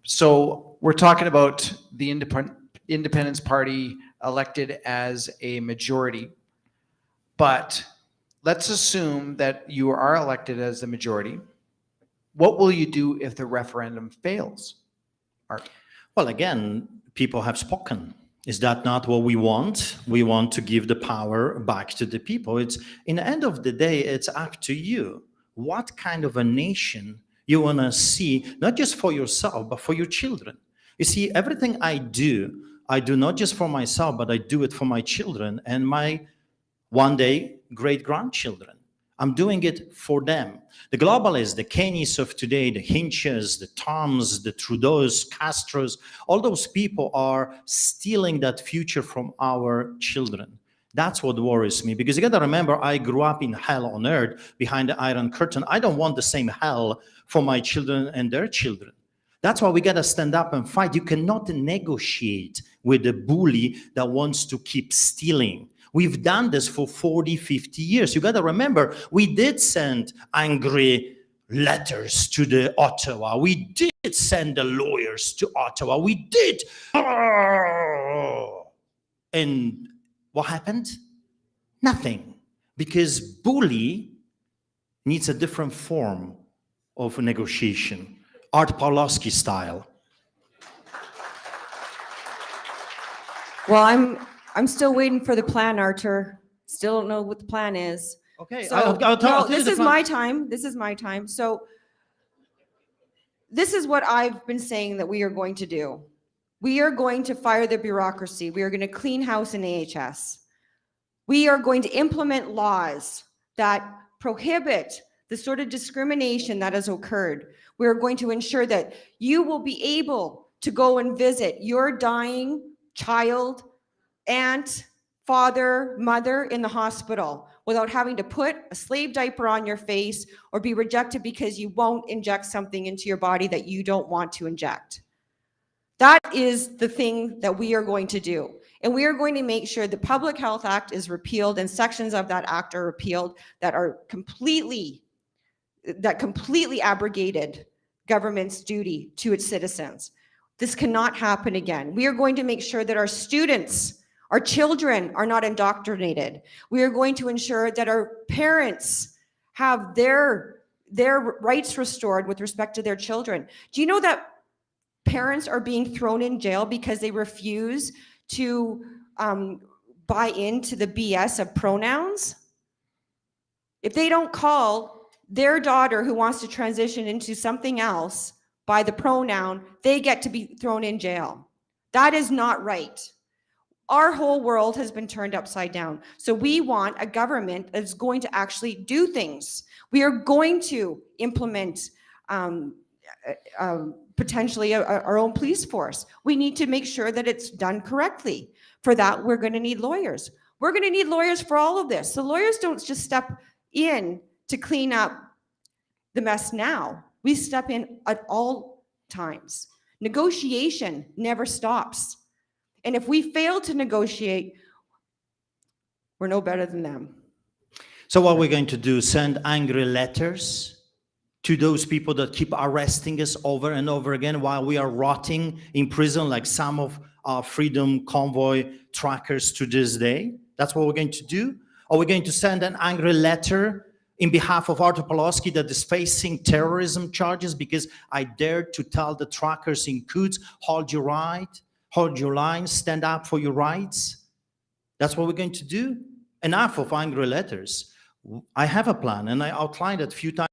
So we're talking about the Independence Party elected as a majority, but let's assume that you are elected as the majority. What will you do if the referendum fails? Art? Well, again, people have spoken. Is that not what we want? We want to give the power back to the people. It's, in the end of the day, it's up to you. What kind of a nation you want to see, not just for yourself, but for your children. You see, everything I do not just for myself, but I do it for my children and my one day great-grandchildren. I'm doing it for them. The globalists, the Kenyans of today, the Hinches, the Toms, the Trudeaus, Castros, all those people are stealing that future from our children. That's what worries me, because you got to remember, I grew up in hell on earth behind the Iron Curtain. I don't want the same hell for my children and their children. That's why we got to stand up and fight. You cannot negotiate with a bully that wants to keep stealing. We've done this for 40, 50 years. You got to remember, we did send angry letters to the Ottawa. We did send the lawyers to Ottawa. We did. And what happened? Nothing. Because bully needs a different form of negotiation. Art Pawlowski style. Well, I'm still waiting for the plan, Artur. Still don't know what the plan is. Okay, So, I'll tell you this the is plan. my time. This is my time. So this is what I've been saying that we are going to do. We are going to fire the bureaucracy. We are going to clean house in AHS. We are going to implement laws that prohibit the sort of discrimination that has occurred. We are going to ensure that you will be able to go and visit your dying child, aunt, father, mother in the hospital without having to put a slave diaper on your face or be rejected because you won't inject something into your body that you don't want to inject. That is the thing that we are going to do. And we are going to make sure the Public Health Act is repealed and sections of that act are repealed that completely abrogated government's duty to its citizens. This cannot happen again. We are going to make sure that our students, our children are not indoctrinated. We are going to ensure that our parents have their rights restored with respect to their children. Do you know that parents are being thrown in jail because they refuse to buy into the BS of pronouns? If they don't call their daughter who wants to transition into something else by the pronoun, they get to be thrown in jail. That is not right. Our whole world has been turned upside down. So we want a government that's going to actually do things. We are going to implement potentially our own police force. We need to make sure that it's done correctly. For that, we're going to need lawyers. We're going to need lawyers for all of this. So lawyers don't just step in to clean up the mess now. We step in at all times. Negotiation never stops. And if we fail to negotiate, we're no better than them. So what we're going to do, send angry letters to those people that keep arresting us over and over again while we are rotting in prison like some of our Freedom Convoy trackers to this day? That's what we're going to do? Are we going to send an angry letter in behalf of Artur Pawlowski that is facing terrorism charges because I dared to tell the trackers in Coutts, hold your right, hold your line, stand up for your rights? That's what we're going to do? Enough of angry letters. I have a plan, and I outlined it a few times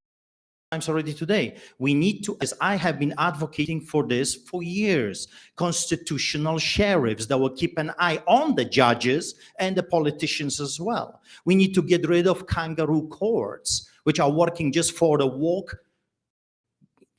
already today. We need to, as I have been advocating for this for years, constitutional sheriffs that will keep an eye on the judges and the politicians as well. We need to get rid of kangaroo courts, which are working just for the woke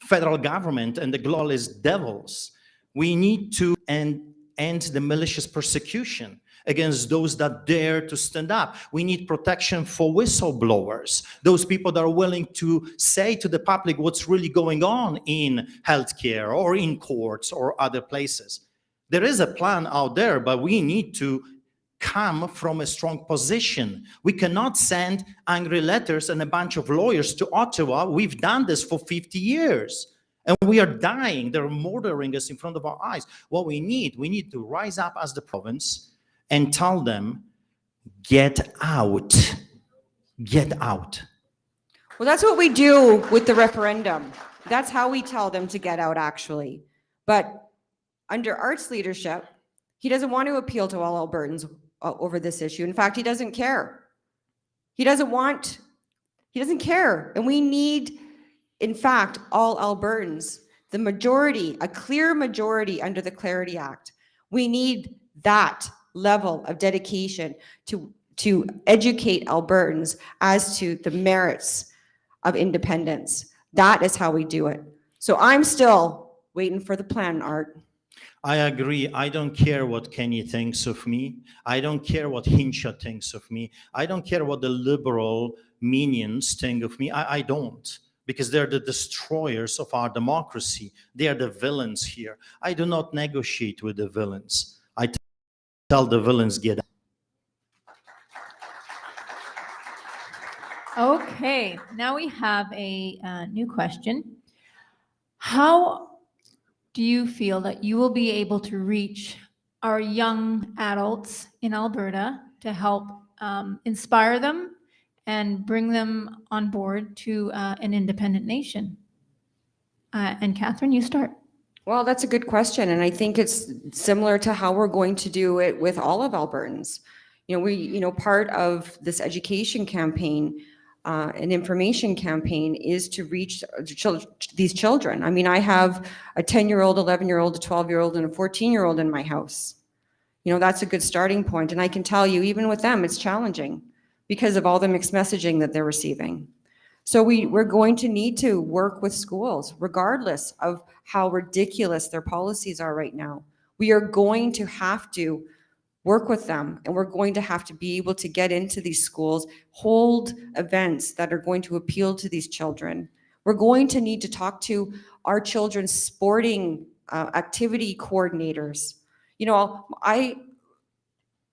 federal government and the globalist devils. We need to end the malicious persecution against those that dare to stand up. We need protection for whistleblowers, those people that are willing to say to the public what's really going on in healthcare or in courts or other places. There is a plan out there, but we need to come from a strong position. We cannot send angry letters and a bunch of lawyers to Ottawa. We've done this for 50 years. And we are dying. They're murdering us in front of our eyes. What we need to rise up as the province and tell them, get out. Get out. Well, that's what we do with the referendum. That's how we tell them to get out, actually. But under Art's leadership, he doesn't want to appeal to all Albertans over this issue. In fact, he doesn't care. He doesn't care. And we need, in fact, all Albertans, the majority, a clear majority under the Clarity Act. We need that level of dedication to to educate Albertans as to the merits of independence. That is how we do it. So I'm still waiting for the plan, Art. I agree. I don't care what Kenny thinks of me. I don't care what Hinsha thinks of me. I don't care what the liberal minions think of me. I don't. Because they're the destroyers of our democracy. They are the villains here. I do not negotiate with the villains. I tell the villains, get out. Okay, now we have a new question. How do you feel that you will be able to reach our young adults in Alberta to help inspire them and bring them on board to an independent nation? And Catherine, you start. Well, that's a good question. And I think it's similar to how we're going to do it with all of Albertans. Part of this education campaign, an information campaign, is to reach these children. I mean, I have a 10-year-old, 11-year-old, a 12-year-old, and a 14-year-old in my house. That's a good starting point. And I can tell you, even with them, it's challenging because of all the mixed messaging that they're receiving. So we're going to need to work with schools, regardless of how ridiculous their policies are right now. We are going to have to work with them, and we're going to have to be able to get into these schools, hold events that are going to appeal to these children. We're going to need to talk to our children's sporting activity coordinators.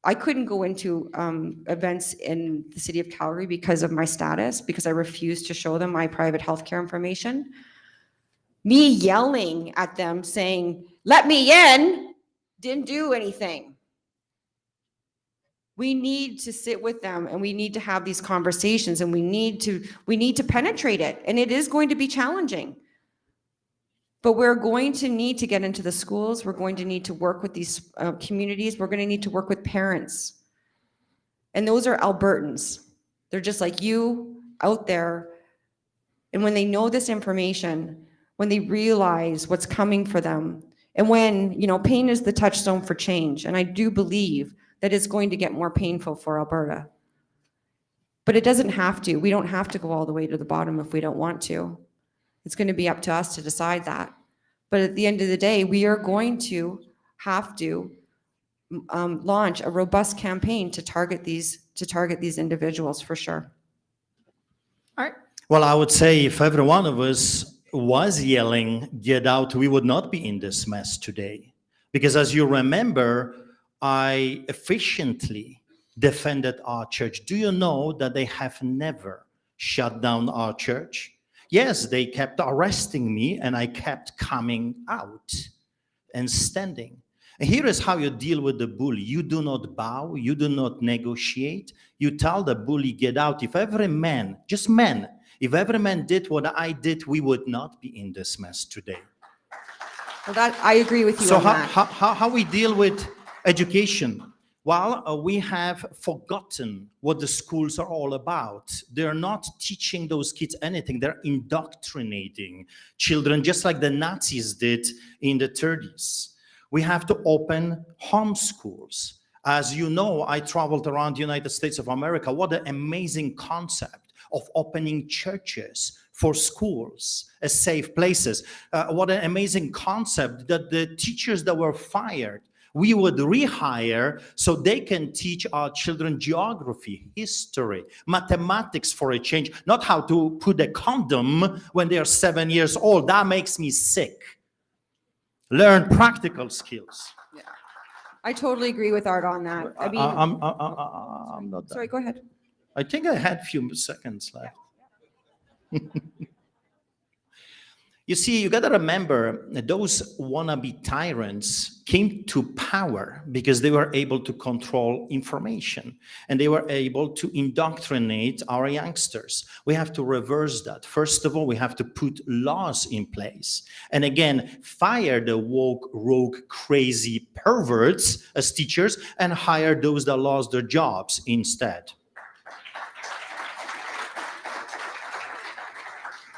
I couldn't go into events in the city of Calgary because of my status, because I refused to show them my private healthcare information. Me yelling at them saying, "Let me in," didn't do anything. We need to sit with them, and we need to have these conversations, and we need to penetrate it. And it is going to be challenging. But we're going to need to get into the schools. We're going to need to work with these communities. We're going to need to work with parents. And those are Albertans. They're just like you out there. And when they know this information, when they realize what's coming for them, and when, pain is the touchstone for change. And I do believe that it's going to get more painful for Alberta. But it doesn't have to. We don't have to go all the way to the bottom if we don't want to. It's going to be up to us to decide that. But at the end of the day, we are going to have to launch a robust campaign to target these individuals for sure. Art? Well, I would say if every one of us was yelling, "Get out," we would not be in this mess today. Because as you remember, I efficiently defended our church. Do you know that they have never shut down our church? Yes, they kept arresting me, and I kept coming out and standing. And here is how you deal with the bully. You do not bow. You do not negotiate. You tell the bully, "Get out." If every man, just men, if every man did what I did, we would not be in this mess today. Well, that I agree with you So on that. how we deal with education? Well, we have forgotten what the schools are all about. They're not teaching those kids anything. They're indoctrinating children, just like the Nazis did in the 30s. We have to open homeschools. As you know, I traveled around the United States of America. What an amazing concept of opening churches for schools as safe places. What an amazing concept that the teachers that were fired, we would rehire so they can teach our children geography, history, mathematics for a change, not how to put a condom when they are 7 years old. That makes me sick. Learn practical skills. Yeah. I totally agree with Art on that. I mean, I'm not done. sorry, go ahead. I think I had a few seconds left. You see, you got to remember those wannabe tyrants came to power because they were able to control information and they were able to indoctrinate our youngsters. We have to reverse that. First of all, we have to put laws in place. And again, fire the woke, rogue, crazy perverts as teachers and hire those that lost their jobs instead.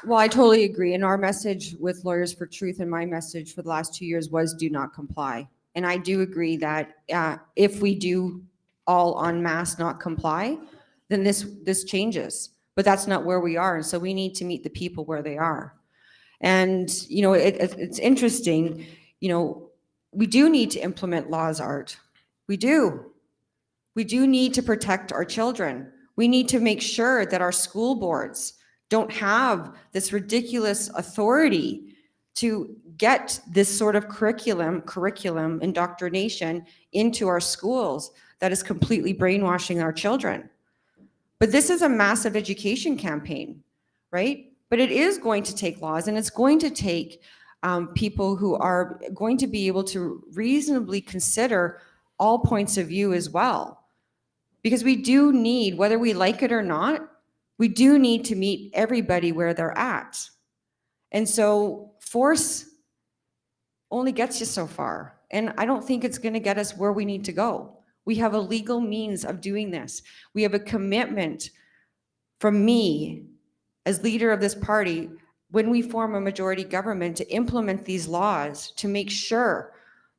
Well, I totally agree. And our message with Lawyers for Truth and my message for the last 2 years was do not comply. And I do agree that if we do all en masse not comply, then this changes. But that's not where we are. And so we need to meet the people where they are. And, you know, it's interesting, you know, we do need to implement laws, Art. We do. We do need to protect our children. We need to make sure that our school boards don't have this ridiculous authority to get this sort of curriculum indoctrination into our schools that is completely brainwashing our children. But this is a massive education campaign, right? But it is going to take laws, and it's going to take people who are going to be able to reasonably consider all points of view as well. Because we do need, whether we like it or not, we do need to meet everybody where they're at. And so force only gets you so far. And I don't think it's going to get us where we need to go. We have a legal means of doing this. We have a commitment from me as leader of this party, when we form a majority government, to implement these laws to make sure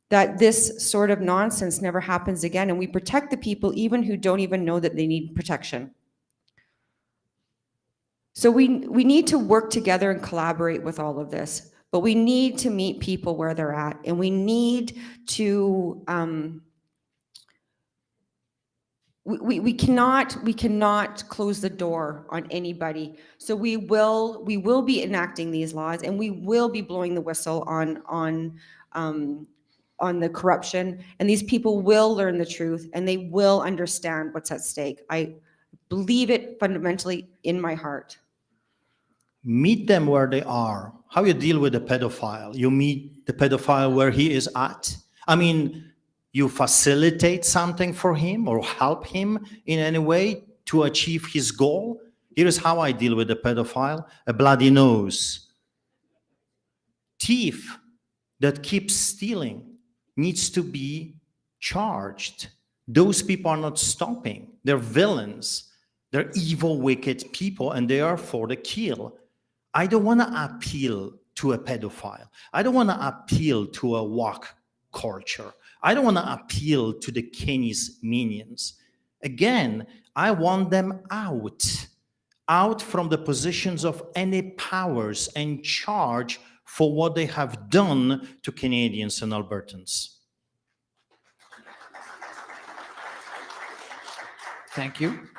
that this sort of nonsense never happens again, and we protect the people even who don't even know that they need protection. So we need to work together and collaborate with all of this, but we need to meet people where they're at, and we need to we cannot close the door on anybody. So we will be enacting these laws, and we will be blowing the whistle on the corruption, and these people will learn the truth, and they will understand what's at stake. I believe it fundamentally in my heart. Meet them where they are. How you deal with a pedophile? You meet the pedophile where he is at. I mean, you facilitate something for him or help him in any way to achieve his goal. Here's how I deal with a pedophile: a bloody nose. Thief that keeps stealing needs to be charged. Those people are not stopping. They're villains. They're evil, wicked people, and they are for the kill. I don't want to appeal to a pedophile. I don't want to appeal to a woke culture. I don't want to appeal to the Kenny's minions. Again, I want them out from the positions of any powers and charge for what they have done to Canadians and Albertans. Thank you.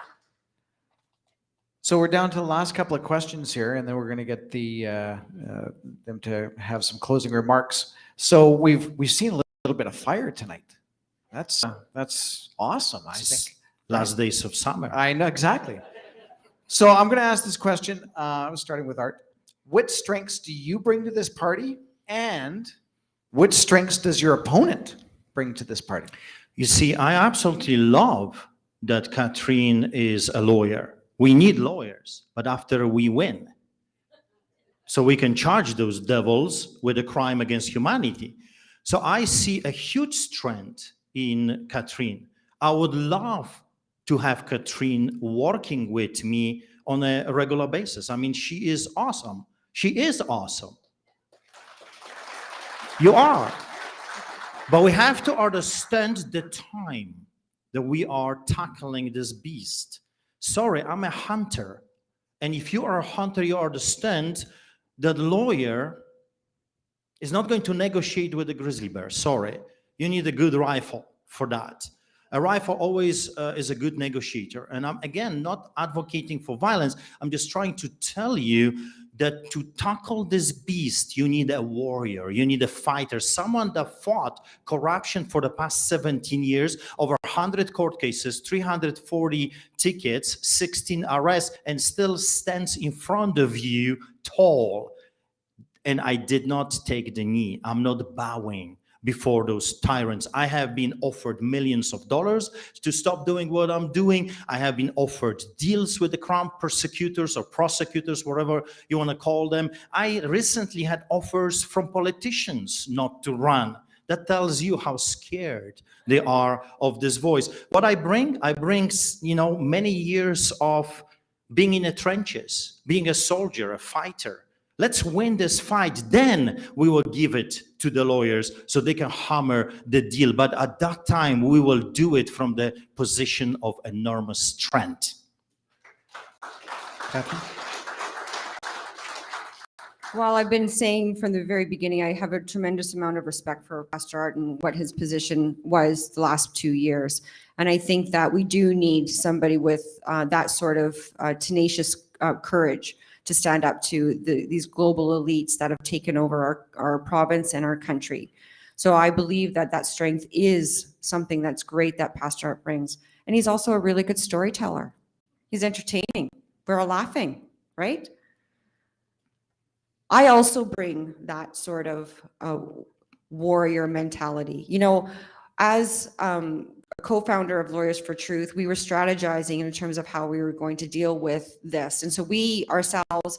So we're down to the last couple of questions here, and then we're going to get them to have some closing remarks. So we've seen a little bit of fire tonight. That's awesome, I think. Last days of summer. I know, exactly. So I'm going to ask this question, starting with Art. What strengths do you bring to this party, and what strengths does your opponent bring to this party? You see, I absolutely love that Catherine is a lawyer. We need lawyers, but after we win. So we can charge those devils with a crime against humanity. So I see a huge strength in Catherine. I would love to have Catherine working with me on a regular basis. I mean, she is awesome. She is awesome. You are. But we have to understand the time that we are tackling this beast. Sorry, I'm a hunter. And if you are a hunter, you understand that the lawyer is not going to negotiate with the grizzly bear. Sorry, you need a good rifle for that. A rifle always is a good negotiator. And I'm, again, not advocating for violence. I'm just trying to tell you that to tackle this beast, you need a warrior, you need a fighter, someone that fought corruption for the past 17 years, over 100 court cases, 340 tickets, 16 arrests, and still stands in front of you tall. And I did not take the knee. I'm not bowing before those tyrants. I have been offered millions of dollars to stop doing what I'm doing. I have been offered deals with the crown prosecutors or prosecutors, whatever you want to call them. I recently had offers from politicians not to run. That tells you how scared they are of this voice. What I bring, many years of being in the trenches, being a soldier, a fighter. Let's win this fight. Then we will give it to the lawyers so they can hammer the deal. But at that time, we will do it from the position of enormous strength. Kathy? Well, I've been saying from the very beginning, I have a tremendous amount of respect for Pastor Art and what his position was the last 2 years. And I think that we do need somebody with that sort of tenacious courage to stand up to these global elites that have taken over our province and our country. So I believe that that strength is something that's great that Pastor Art brings. And he's also a really good storyteller. He's entertaining. We're all laughing, right? I also bring that sort of warrior mentality. You know, as a co-founder of Lawyers for Truth, we were strategizing in terms of how we were going to deal with this. And so we ourselves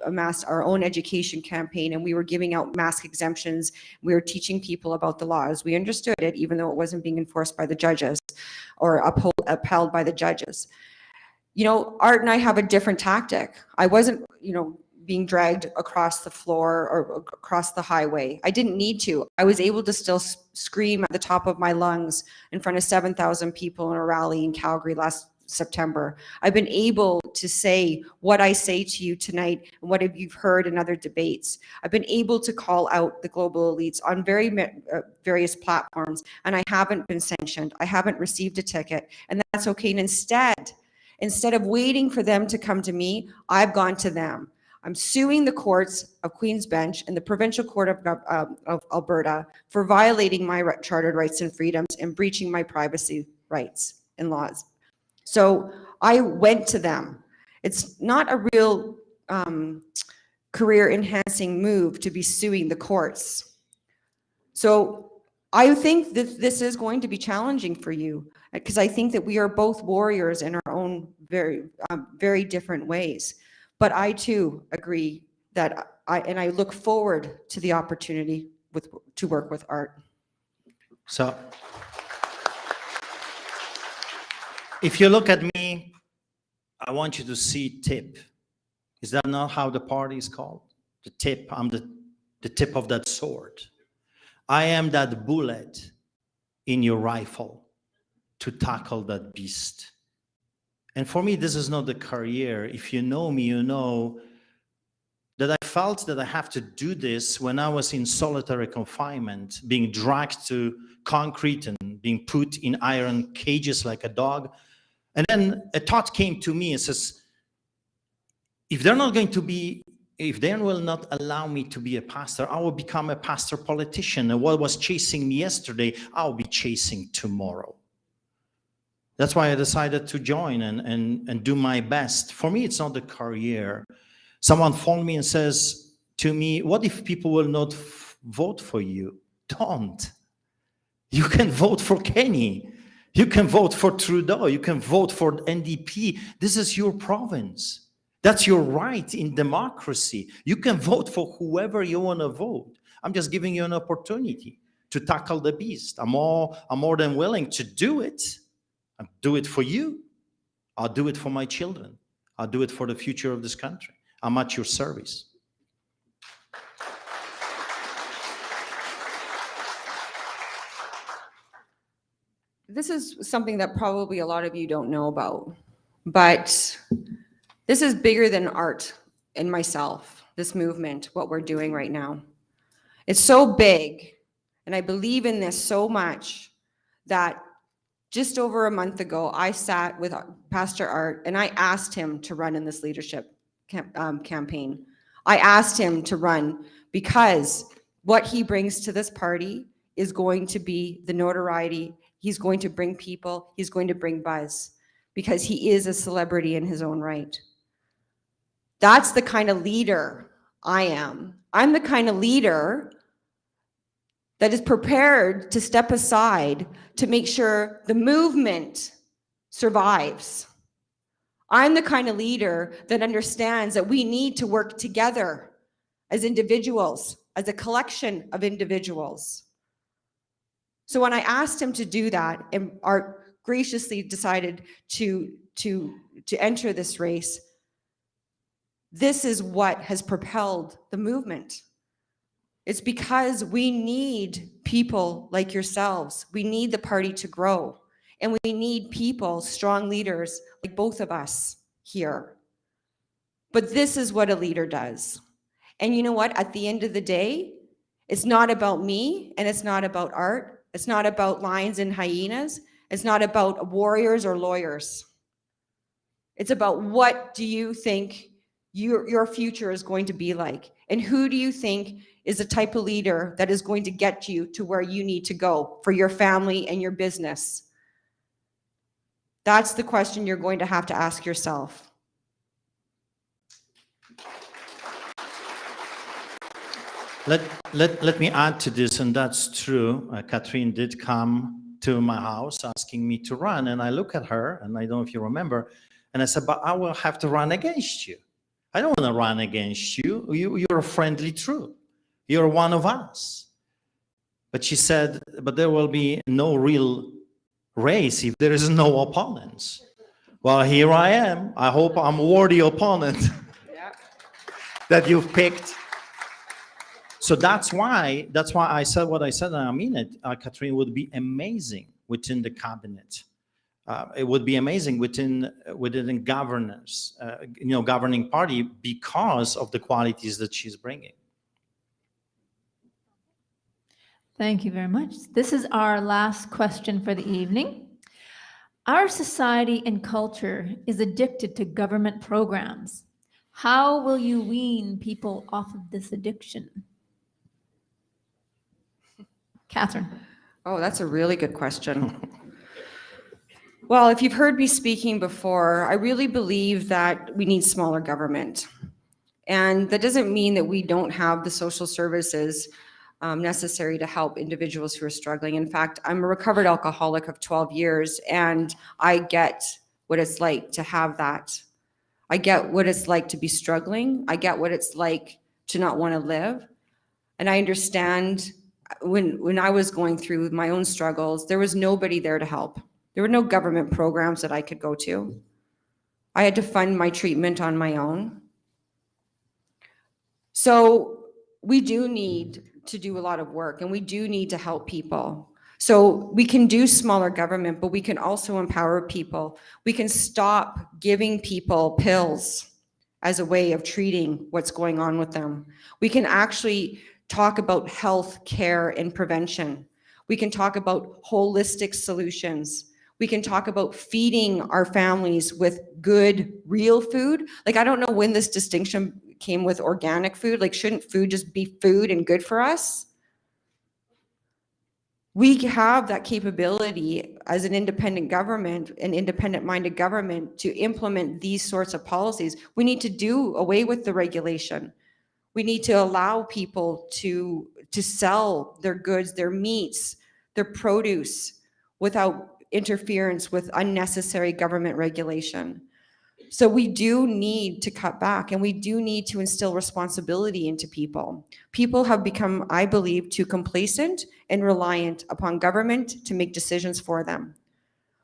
amassed our own education campaign, and we were giving out mask exemptions. We were teaching people about the laws. We understood it, even though it wasn't being enforced by the judges or upheld by the judges. You know, Art and I have a different tactic. I wasn't, you know, being dragged across the floor or across the highway. I didn't need to. I was able to still scream at the top of my lungs in front of 7,000 people in a rally in Calgary last September. I've been able to say what I say to you tonight and what you've heard in other debates. I've been able to call out the global elites on various platforms, and I haven't been sanctioned. I haven't received a ticket, and that's okay. And instead of waiting for them to come to me, I've gone to them. I'm suing the courts of Queen's Bench and the Provincial Court of Alberta for violating my chartered rights and freedoms and breaching my privacy rights and laws. So I went to them. It's not a real career-enhancing move to be suing the courts. So I think that this is going to be challenging for you, because I think that we are both warriors in our own very different ways. But I too agree that I look forward to the opportunity to work with Art. So if you look at me, I want you to see tip. Is that not how the party is called? The tip. I'm the tip of that sword. I am that bullet in your rifle to tackle that beast. And for me, this is not the career. If you know me, you know that I felt that I have to do this when I was in solitary confinement, being dragged to concrete and being put in iron cages like a dog. And then a thought came to me and says, if they will not allow me to be a pastor, I will become a pastor politician. And what was chasing me yesterday, I'll be chasing tomorrow. That's why I decided to join and do my best. For me, it's not the career. Someone phoned me and says to me, what if people will not vote for you? Don't. You can vote for Kenny. You can vote for Trudeau. You can vote for NDP. This is your province. That's your right in democracy. You can vote for whoever you want to vote. I'm just giving you an opportunity to tackle the beast. I'm more than willing to do it. I'll do it for you. I'll do it for my children. I'll do it for the future of this country. I'm at your service. This is something that probably a lot of you don't know about, but this is bigger than Art and myself, this movement, what we're doing right now. It's so big, and I believe in this so much that just over a month ago, I sat with Pastor Art and I asked him to run in this leadership campaign. I asked him to run because what he brings to this party is going to be the notoriety. He's going to bring people. He's going to bring buzz because he is a celebrity in his own right. That's the kind of leader I am. I'm the kind of leader that is prepared to step aside to make sure the movement survives. I'm the kind of leader that understands that we need to work together as individuals, as a collection of individuals. So when I asked him to do that, and Art graciously decided to enter this race, This is what has propelled the movement. It's because we need people like yourselves. We need the party to grow. And we need people, strong leaders like both of us here. But this is what a leader does. And you know what? At the end of the day, it's not about me and it's not about art. It's not about lions and hyenas. It's not about warriors or lawyers. It's about what do you think your future is going to be like? And who do you think is the type of leader that is going to get you to where you need to go for your family and your business? That's the question you're going to have to ask yourself. Let me add to this, and that's true. Catherine did come to my house asking me to run, and I look at her, and I don't know if you remember, and I said, but I will have to run against you. I don't want to run against you. You're a friendly troop. You're one of us. But she said, but there will be no real race if there is no opponents. Well, here I am. I hope I'm a worthy opponent that you've picked. So that's why I said what I said, and I mean it. Catherine would be amazing within the cabinet. It would be amazing within governance, governing party, because of the qualities that she's bringing. Thank you very much. This is our last question for the evening. Our society and culture is addicted to government programs. How will you wean people off of this addiction? Catherine. Oh, that's a really good question. Well, if you've heard me speaking before, I really believe that we need smaller government. And that doesn't mean that we don't have the social services necessary to help individuals who are struggling. In fact, I'm a recovered alcoholic of 12 years, and I get what it's like to have that. I get what it's like to be struggling. I get what it's like to not want to live. And I understand when I was going through my own struggles, there was nobody there to help. There were no government programs that I could go to. I had to fund my treatment on my own. So we do need to do a lot of work, and we do need to help people. So we can do smaller government, but we can also empower people. We can stop giving people pills as a way of treating what's going on with them. We can actually talk about health care and prevention. We can talk about holistic solutions. We can talk about feeding our families with good, real food. Like, I don't know when this distinction came with organic food. Like, shouldn't food just be food and good for us? We have that capability as an independent government, an independent-minded government, to implement these sorts of policies. We need to do away with the regulation. We need to allow people to sell their goods, their meats, their produce without interference with unnecessary government regulation. So we do need to cut back, and we do need to instill responsibility into people. People have become, I believe, too complacent and reliant upon government to make decisions for them.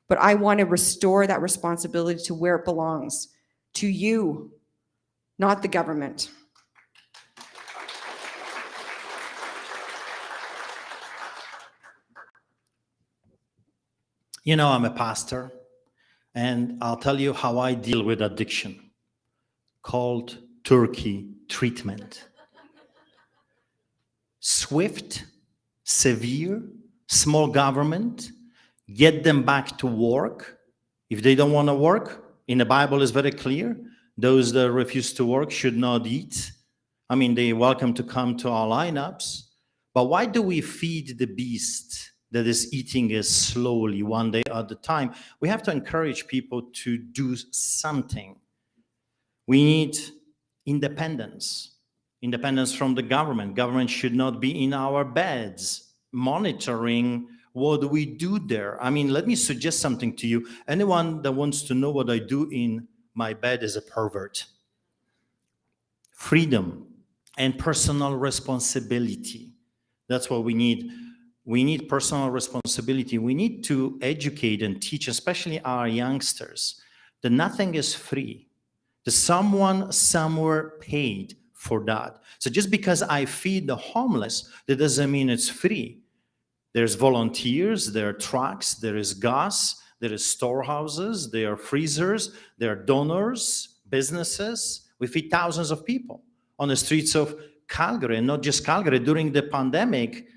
But I want to restore that responsibility to where it belongs, to you, not the government. You know, I'm a pastor, and I'll tell you how I deal with addiction, cold turkey treatment. Swift, severe, small government, get them back to work. If they don't want to work, in the Bible is very clear, those that refuse to work should not eat. I mean, they're welcome to come to our lineups, but why do we feed the beast that is eating us slowly, one day at a time? We have to encourage people to do something. We need independence from the government. Government should not be in our beds monitoring what we do there. I mean, let me suggest something to you. Anyone that wants to know what I do in my bed is a pervert. Freedom and personal responsibility. That's what we need. We need personal responsibility. We need to educate and teach, especially our youngsters, that nothing is free. The someone somewhere paid for that. So just because I feed the homeless, that doesn't mean it's free. There's volunteers, there are trucks, there is gas, there is storehouses, there are freezers, there are donors, businesses. We feed thousands of people on the streets of Calgary, and not just Calgary. During the pandemic,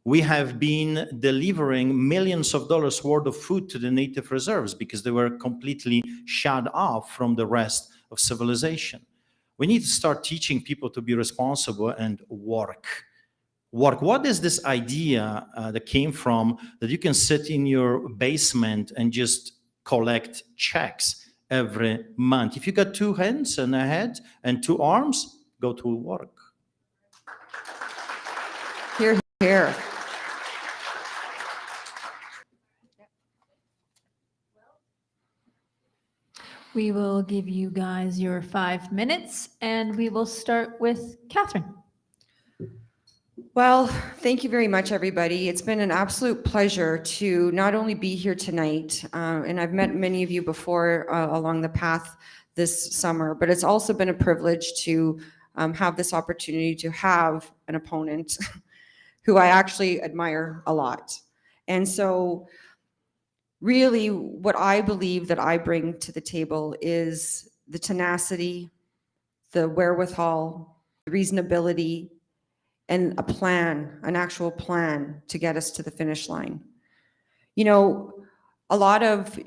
we have been delivering millions of dollars worth of food to the native reserves because they were completely shut off from the rest of civilization. We need to start teaching people to be responsible and work. What is this idea that came from that you can sit in your basement and just collect checks every month? If you got 2 hands and a head and 2 arms, go to work. Here, here. We will give you guys your 5 minutes, and we will start with Catherine. Well, thank you very much, everybody. It's been an absolute pleasure to not only be here tonight, and I've met many of you before along the path this summer, but it's also been a privilege to have this opportunity to have an opponent who I actually admire a lot. And so really what I believe that I bring to the table is the tenacity, the wherewithal, the reasonability, and a plan, an actual plan to get us to the finish line. You know, a lot of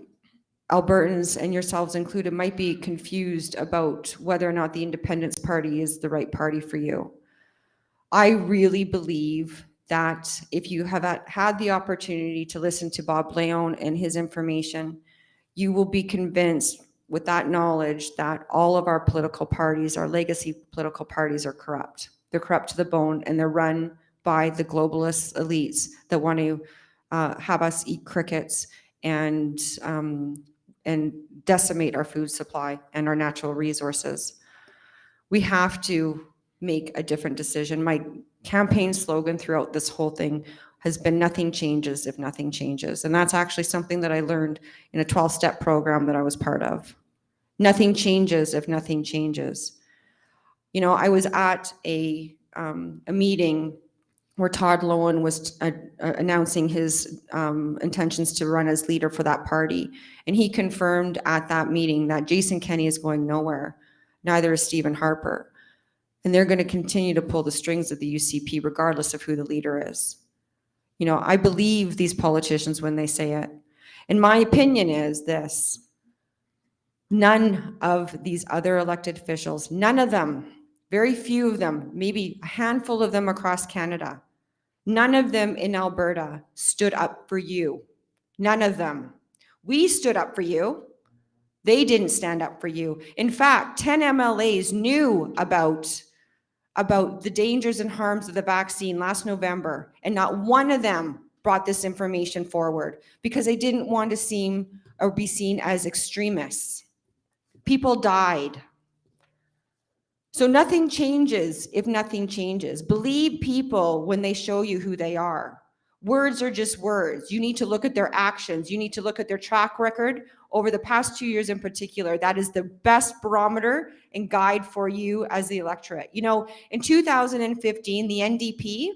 Albertans, and yourselves included, might be confused about whether or not the Independence Party is the right party for you. I really believe that if you have had the opportunity to listen to Bob Leon and his information, you will be convinced with that knowledge that all of our political parties, our legacy political parties, are corrupt. They're corrupt to the bone, and they're run by the globalist elites that want to have us eat crickets and decimate our food supply and our natural resources. We have to make a different decision. My campaign slogan throughout this whole thing has been nothing changes if nothing changes. And that's actually something that I learned in a 12-step program that I was part of. Nothing changes if nothing changes. You know, I was at a meeting where Todd Lowen was announcing his intentions to run as leader for that party. And he confirmed at that meeting that Jason Kenney is going nowhere. Neither is Stephen Harper. And they're going to continue to pull the strings of the UCP regardless of who the leader is. You know, I believe these politicians when they say it. And my opinion is this: none of these other elected officials, none of them, very few of them, maybe a handful of them across Canada, none of them in Alberta stood up for you. None of them. We stood up for you. They didn't stand up for you. In fact, 10 MLAs knew about the dangers and harms of the vaccine last November, and not one of them brought this information forward because they didn't want to seem or be seen as extremists. People died. So nothing changes if nothing changes. Believe people when they show you who they are. Words are just words. You need to look at their actions. You need to look at their track record over the past 2 years in particular. That is the best barometer and guide for you as the electorate. You know, in 2015, the NDP,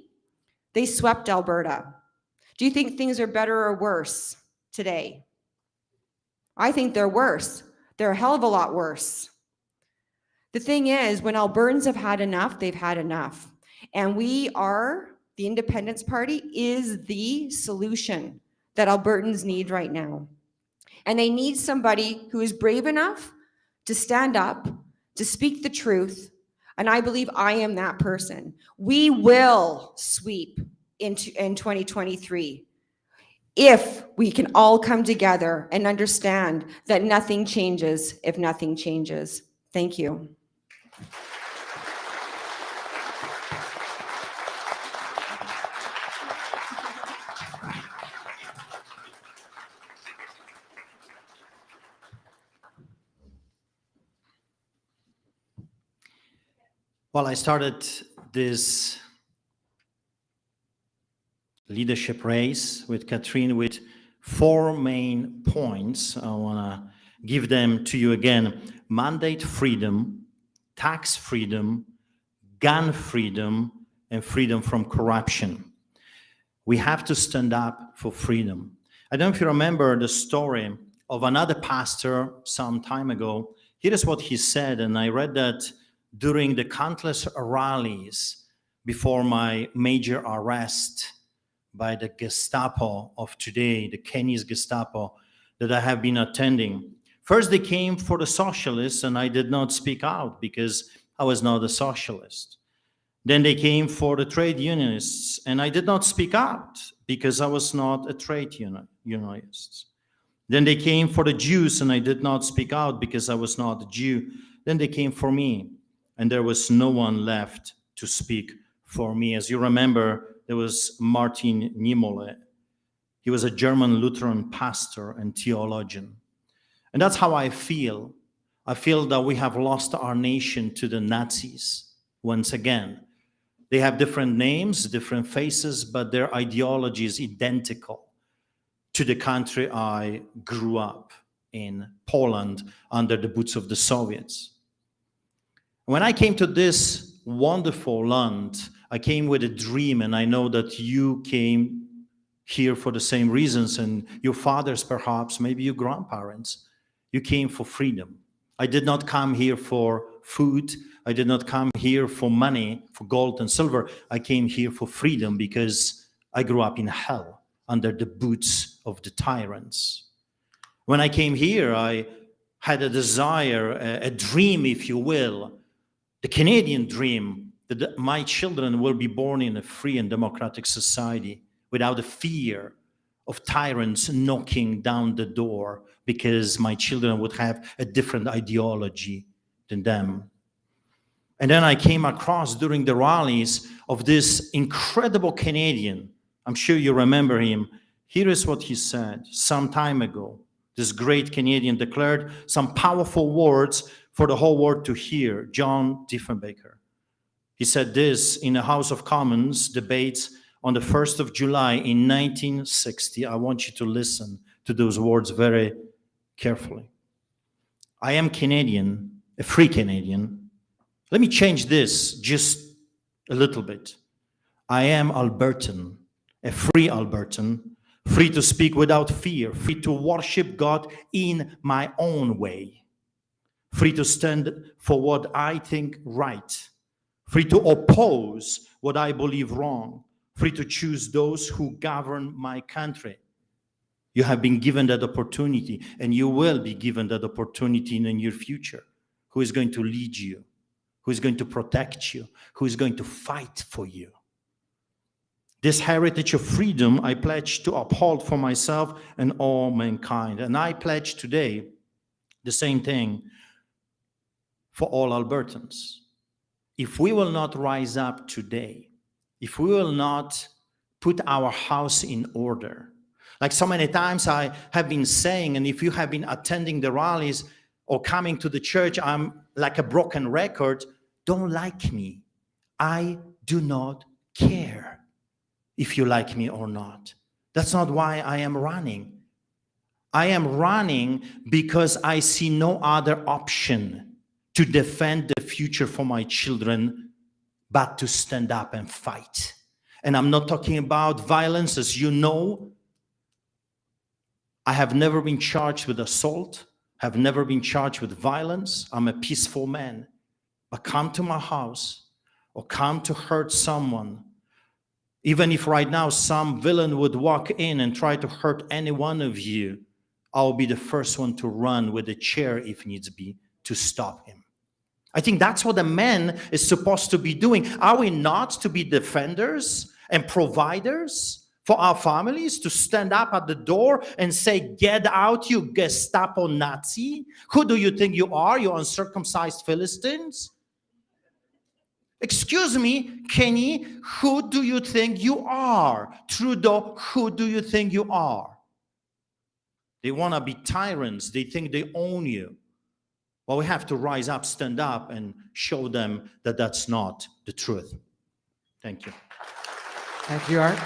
they swept Alberta. Do you think things are better or worse today? I think they're worse. They're a hell of a lot worse. The thing is, when Albertans have had enough, they've had enough. And we are, the Independence Party is the solution that Albertans need right now. And they need somebody who is brave enough to stand up, to speak the truth. And I believe I am that person. We will sweep in 2023 if we can all come together and understand that nothing changes if nothing changes. Thank you. Well, I started this leadership race with Catherine with 4 main points. I want to give them to you again. mandate freedom, tax freedom, gun freedom, and freedom from corruption. We have to stand up for freedom. I don't know if you remember the story of another pastor some time ago. Here is what he said, and I read that during the countless rallies before my major arrest by the Gestapo of today, the Kenny's Gestapo, that I have been attending. First, they came for the socialists, and I did not speak out because I was not a socialist. Then they came for the trade unionists, and I did not speak out because I was not a trade unionist. Then they came for the Jews, and I did not speak out because I was not a Jew. Then they came for me, and there was no one left to speak for me. As you remember, there was Martin Niemöller. He was a German Lutheran pastor and theologian. And that's how I feel. I feel that we have lost our nation to the Nazis once again. They have different names, different faces, but their ideology is identical to the country I grew up in, Poland, under the boots of the Soviets. When I came to this wonderful land, I came with a dream, and I know that you came here for the same reasons, and your fathers perhaps, maybe your grandparents, you came for freedom. I did not come here for food. I did not come here for money, for gold and silver. I came here for freedom because I grew up in hell under the boots of the tyrants. When I came here, I had a desire, a dream, if you will, the Canadian dream, that my children will be born in a free and democratic society without the fear of tyrants knocking down the door because my children would have a different ideology than them. And then I came across during the rallies of this incredible Canadian. I'm sure you remember him. Here is what he said some time ago. This great Canadian declared some powerful words for the whole world to hear. John Diefenbaker. He said this in a House of Commons debates on the 1st of July in 1960. I want you to listen to those words very carefully. I am Canadian, a free Canadian. Let me change this just a little bit. I am Albertan, a free Albertan, free to speak without fear, free to worship God in my own way, free to stand for what I think right, free to oppose what I believe wrong, free to choose those who govern my country. You have been given that opportunity, and you will be given that opportunity in the near future. Who is going to lead you? Who is going to protect you? Who is going to fight for you? This heritage of freedom I pledge to uphold for myself and all mankind. And I pledge today the same thing for all Albertans. If we will not rise up today, if we will not put our house in order, like so many times I have been saying, and if you have been attending the rallies or coming to the church, I'm like a broken record. Don't like me. I do not care if you like me or not. That's not why I am running. I am running because I see no other option to defend the future for my children but to stand up and fight. And I'm not talking about violence. As you know, I have never been charged with assault, have never been charged with violence. I'm a peaceful man. But come to my house or come to hurt someone, even if right now some villain would walk in and try to hurt any one of you, I'll be the first one to run with a chair if needs be to stop him. I think that's what a man is supposed to be doing. Are we not to be defenders and providers for our families, to stand up at the door and say, get out, you Gestapo Nazi? Who do you think you are, you uncircumcised Philistines? Excuse me, Kenny, who do you think you are? Trudeau, who do you think you are? They want to be tyrants. They think they own you. Well, we have to rise up, stand up, and show them that that's not the truth. Thank you. Thank you, Art.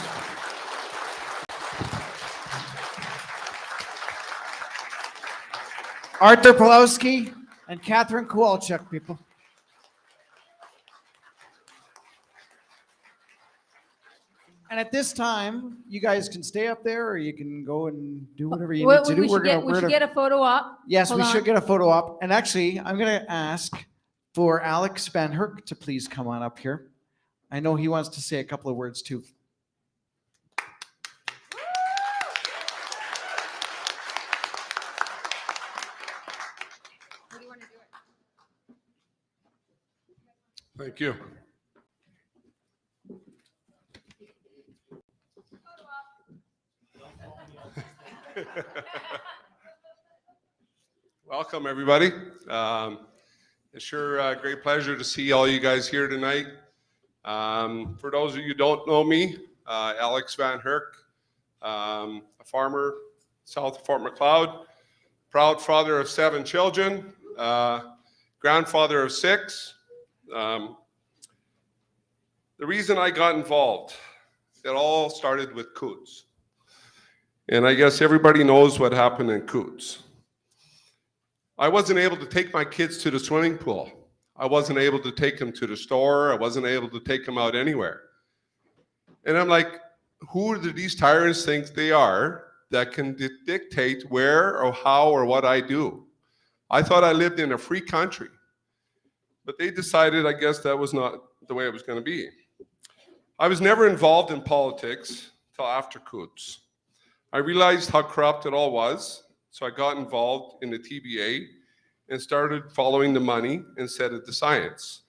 Arthur Pawlowski, And Catherine Kowalczyk, people. And at this time, you guys can stay up there, or you can go and do whatever you need to do. We should get a photo op. Yes, Hold we on. should get a photo op. And actually, I'm going to ask for Alex Van Herk to please come on up here. I know he wants to say a couple of words too. Thank you. Welcome, everybody. It's sure a great pleasure to see all you guys here tonight. For those of you who don't know me, Alex Van Herk, a farmer south of Fort Macleod, proud father of 7 children, grandfather of 6. The reason I got involved, it all started with Coots. And I guess everybody knows what happened in Coots. I wasn't able to take my kids to the swimming pool. I wasn't able to take them to the store. I wasn't able to take them out anywhere. And I'm like, who do these tyrants think they are that can dictate where or how or what I do? I thought I lived in a free country. But they decided, I guess, that was not the way it was going to be. I was never involved in politics till after Coots. I realized how corrupt it all was, so I got involved in the TBA and started following the money instead of the science.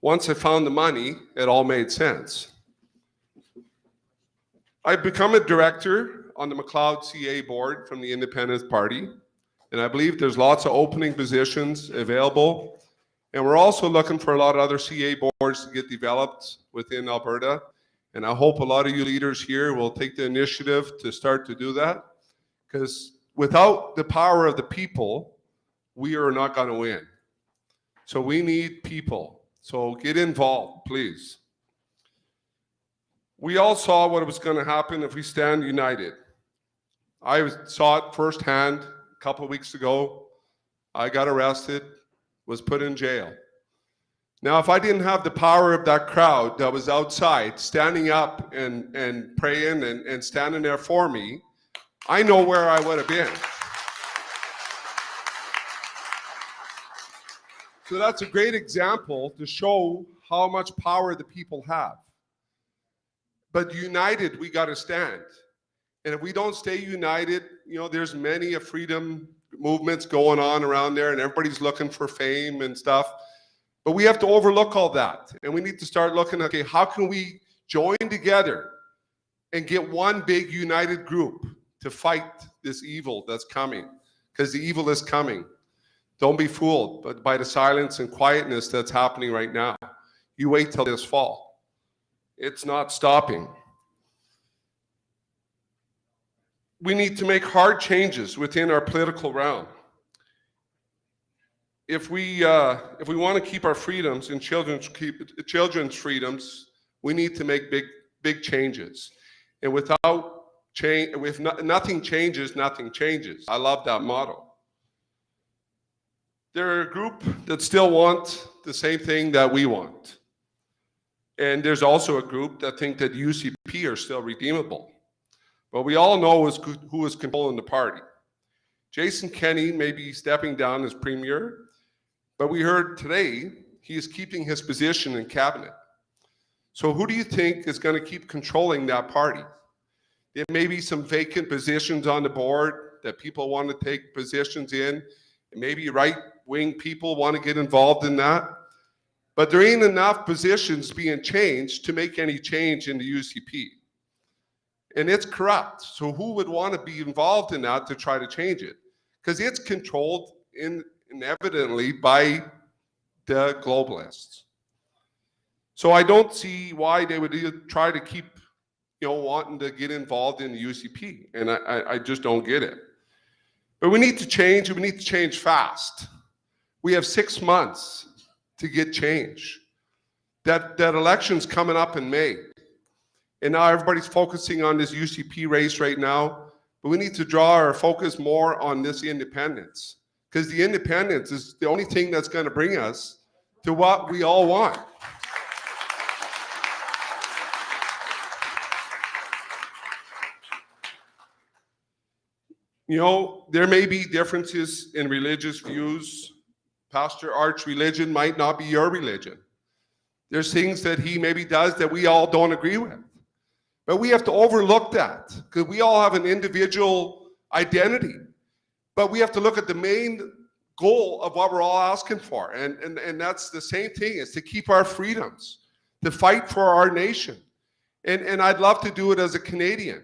Once I found the money, it all made sense. I've become a director on the Macleod CA board from the Independence Party, and I believe there's lots of opening positions available. And we're also looking for a lot of other CA boards to get developed within Alberta. And I hope a lot of you leaders here will take the initiative to start to do that. Because without the power of the people, we are not going to win. So we need people. So get involved, please. We all saw what was going to happen if we stand united. I saw it firsthand a couple of weeks ago. I got arrested, was put in jail. Now, if I didn't have the power of that crowd that was outside standing up and praying and standing there for me, I know where I would have been. So that's a great example to show how much power the people have. But united, we got to stand. And if we don't stay united, you know, there's many a freedom movements going on around there and everybody's looking for fame and stuff. But we have to overlook all that. And we need to start looking, okay, how can we join together and get one big united group to fight this evil that's coming? Because the evil is coming. Don't be fooled but by the silence and quietness that's happening right now. You wait till this fall. It's not stopping. We need to make hard changes within our political realm. If we want to keep our freedoms and children's freedoms, we need to make big changes. And without change, nothing changes, nothing changes. I love that motto. They're a group that still want the same thing that we want. And there's also a group that think that UCP are still redeemable. But we all know who is controlling the party. Jason Kenney may be stepping down as premier, but we heard today he is keeping his position in cabinet. So who do you think is going to keep controlling that party? There may be some vacant positions on the board that people want to take positions in. And maybe right-wing people want to get involved in that. But there ain't enough positions being changed to make any change in the UCP. And it's corrupt. So who would want to be involved in that to try to change it? Because it's controlled inevitably by the globalists. So I don't see why they would try to keep, wanting to get involved in the UCP. And I just don't get it. But we need to change, and we need to change fast. We have 6 months to get change. That election's coming up in May. And now everybody's focusing on this UCP race right now, but we need to draw our focus more on this independence. because the independence is the only thing that's going to bring us to what we all want. You know, there may be differences in religious views. Pastor Art's religion might not be your religion. There's things that he maybe does that we all don't agree with. But we have to overlook that because we all have an individual identity. But we have to look at the main goal of what we're all asking for. And that's the same thing, is to keep our freedoms, to fight for our nation. And I'd love to do it as a Canadian.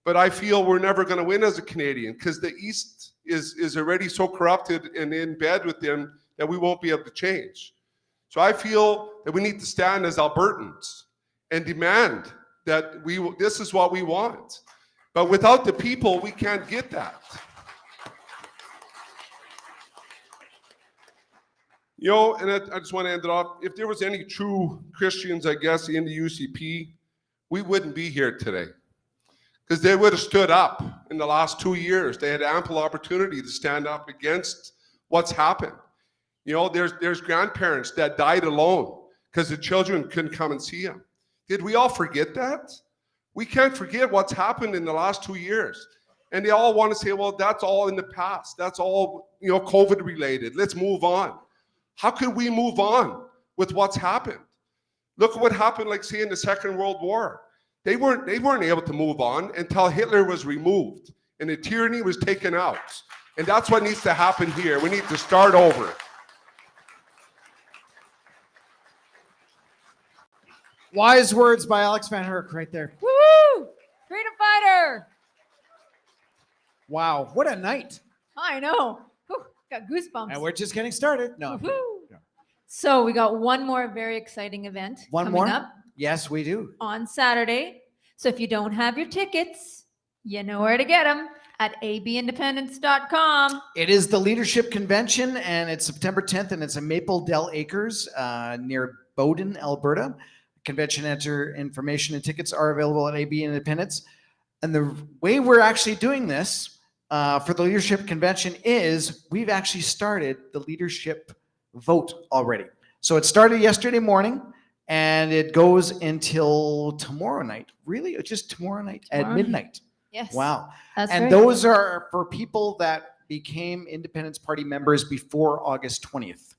But I feel we're never going to win as a Canadian because the East is already so corrupted and in bed with them that we won't be able to change. So I feel that we need to stand as Albertans and demand that this is what we want. But without the people, we can't get that. You know, and I just want to end it off. If there was any true Christians, I guess, in the UCP, we wouldn't be here today. Because they would have stood up in the last 2 years. They had ample opportunity to stand up against what's happened. You know, there's grandparents that died alone because the children couldn't come and see them. Did we all forget that? We can't forget what's happened in the last 2 years. And they all want to say, well, that's all in the past. That's all, you know, COVID related. Let's move on. How could we move on with what's happened? Look at what happened, like, say, in the Second World War. They weren't able to move on until Hitler was removed and the tyranny was taken out. And that's what needs to happen here. We need to start over. Wise words by Alex Van Herk right there. Woo! Freedom fighter. Wow, what a night. I know. Whew, got goosebumps. And we're just getting started. No. I'm kidding. Woohoo. No. So we got one more very exciting event One coming more? up Yes, we do. on Saturday. So if you don't have your tickets, you know where to get them at abindependence.com. It is the Leadership Convention, and it's September 10th, and it's in Maple Dell Acres near Bowden, Alberta. Convention information and tickets are available at AB Independence. And the way we're actually doing this for the Leadership Convention is we've actually started the leadership vote already. So it started yesterday morning. And it goes until tomorrow night. Really? It's just tomorrow night at midnight. Yes. Wow. That's And right. those are for people that became Independence Party members before August 20th.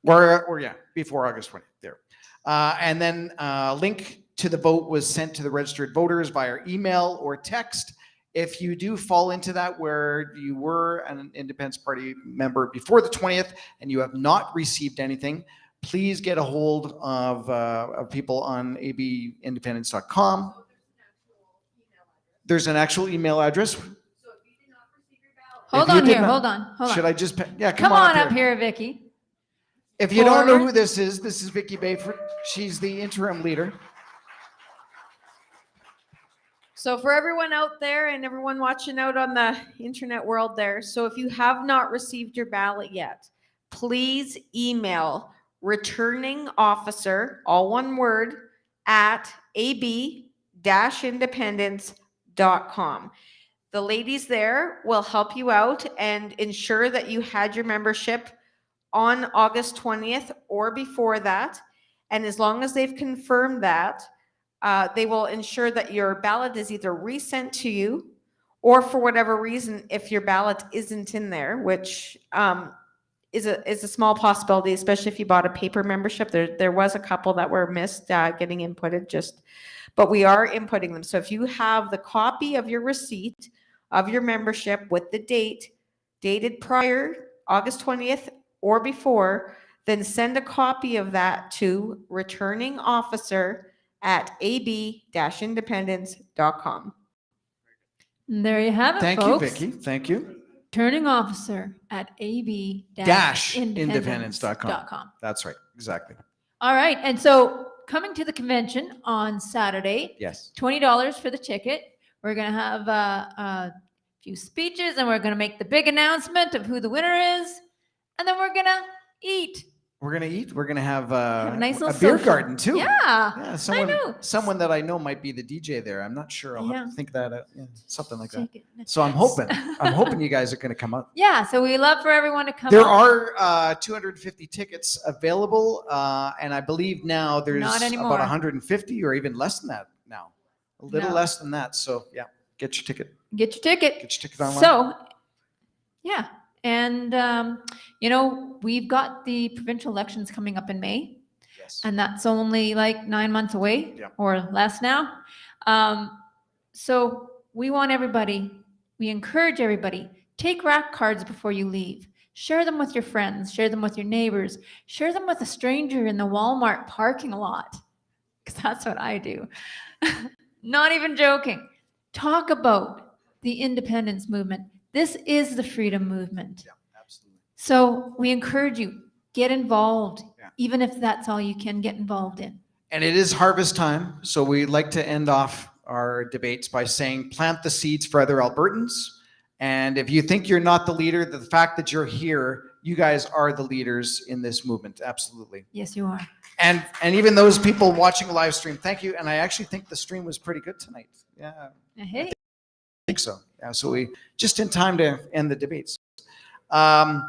Or yeah, before August 20th. There. And then a link to the vote was sent to the registered voters via email or text. If you do fall into that where you were an Independence Party member before the 20th and you have not received anything, please get a hold of people on abindependence.com. There's an actual email address. Hold If you on did here. not- Hold on. Hold Should on. I just, yeah, Come on up here, Vicky. If you don't know Forward. who this is Vicky Bayford. She's the interim leader. So for everyone out there and everyone watching out on the internet world there, so if you have not received your ballot yet, please email returning officer, all one word, at ab-independence.com. The ladies there will help you out and ensure that you had your membership on August 20th or before that. And as long as they've confirmed that, they will ensure that your ballot is either resent to you or for whatever reason, if your ballot isn't in there, which is a small possibility, especially if you bought a paper membership. There was a couple that were missed getting inputted, but we are inputting them. So if you have the copy of your receipt of your membership with the date dated prior August 20th or before, then send a copy of that to returning officer at ab-independence.com. And there you have it, Thank folks. you, Vicky. Thank you. Turning officer at ab-independence.com. That's right. Exactly. All right. And so coming to the convention on Saturday, Yes. $20 for the ticket. We're going to have a few speeches and we're going to make the big announcement of who the winner is. And then we're going to eat We're gonna eat. We're gonna have, Have a nice a little beer social. garden too. Yeah. Yeah, know. someone that I know might be the DJ there. I'm not sure. I'll have Yeah. to think that out. Yeah, something like that. Shake it. So I'm hoping you guys are gonna come out. Yeah, so we love for everyone to come There out. are 250 tickets available, and I believe now there's Not anymore. about 150 or even less than that now. A little No. less than that. So yeah, get your ticket. Get your ticket. Get your ticket online. So, yeah. And, we've got the provincial elections coming up in May, Yes. and that's only like 9 months away Yeah. or less now. So we encourage everybody, take rack cards before you leave. Share them with your friends, share them with your neighbors, share them with a stranger in the Walmart parking lot, because that's what I do. Not even joking. Talk about the independence movement. This is the freedom movement. Yeah, absolutely. So we encourage you, get involved, Yeah. even if that's all you can get involved in. And it is harvest time, so we like to end off our debates by saying, plant the seeds for other Albertans. And if you think you're not the leader, the fact that you're here, you guys are the leaders in this movement. Absolutely. Yes, you are. And even those people watching a live stream, thank you. And I actually think the stream was pretty good tonight. Yeah, Hey. I think so. Yeah, so we just in time to end the debates. And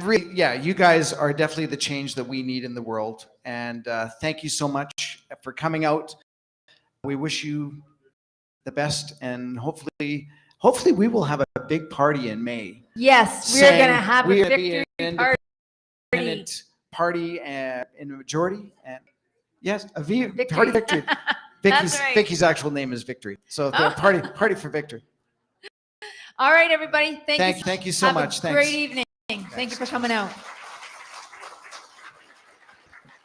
really, yeah, you guys are definitely the change that we need in the world. And thank you so much for coming out. We wish you the best, and hopefully we will have a big party in May. Yes, we're saying going to have a we are the victory party. independent party in a majority, and yes, a Victory. party victory. That's right. Vicky's actual name is Victory. So the party for victory. All right, everybody. Thank you. Thank you so Have much. A Thanks. great evening. Thank you for coming out.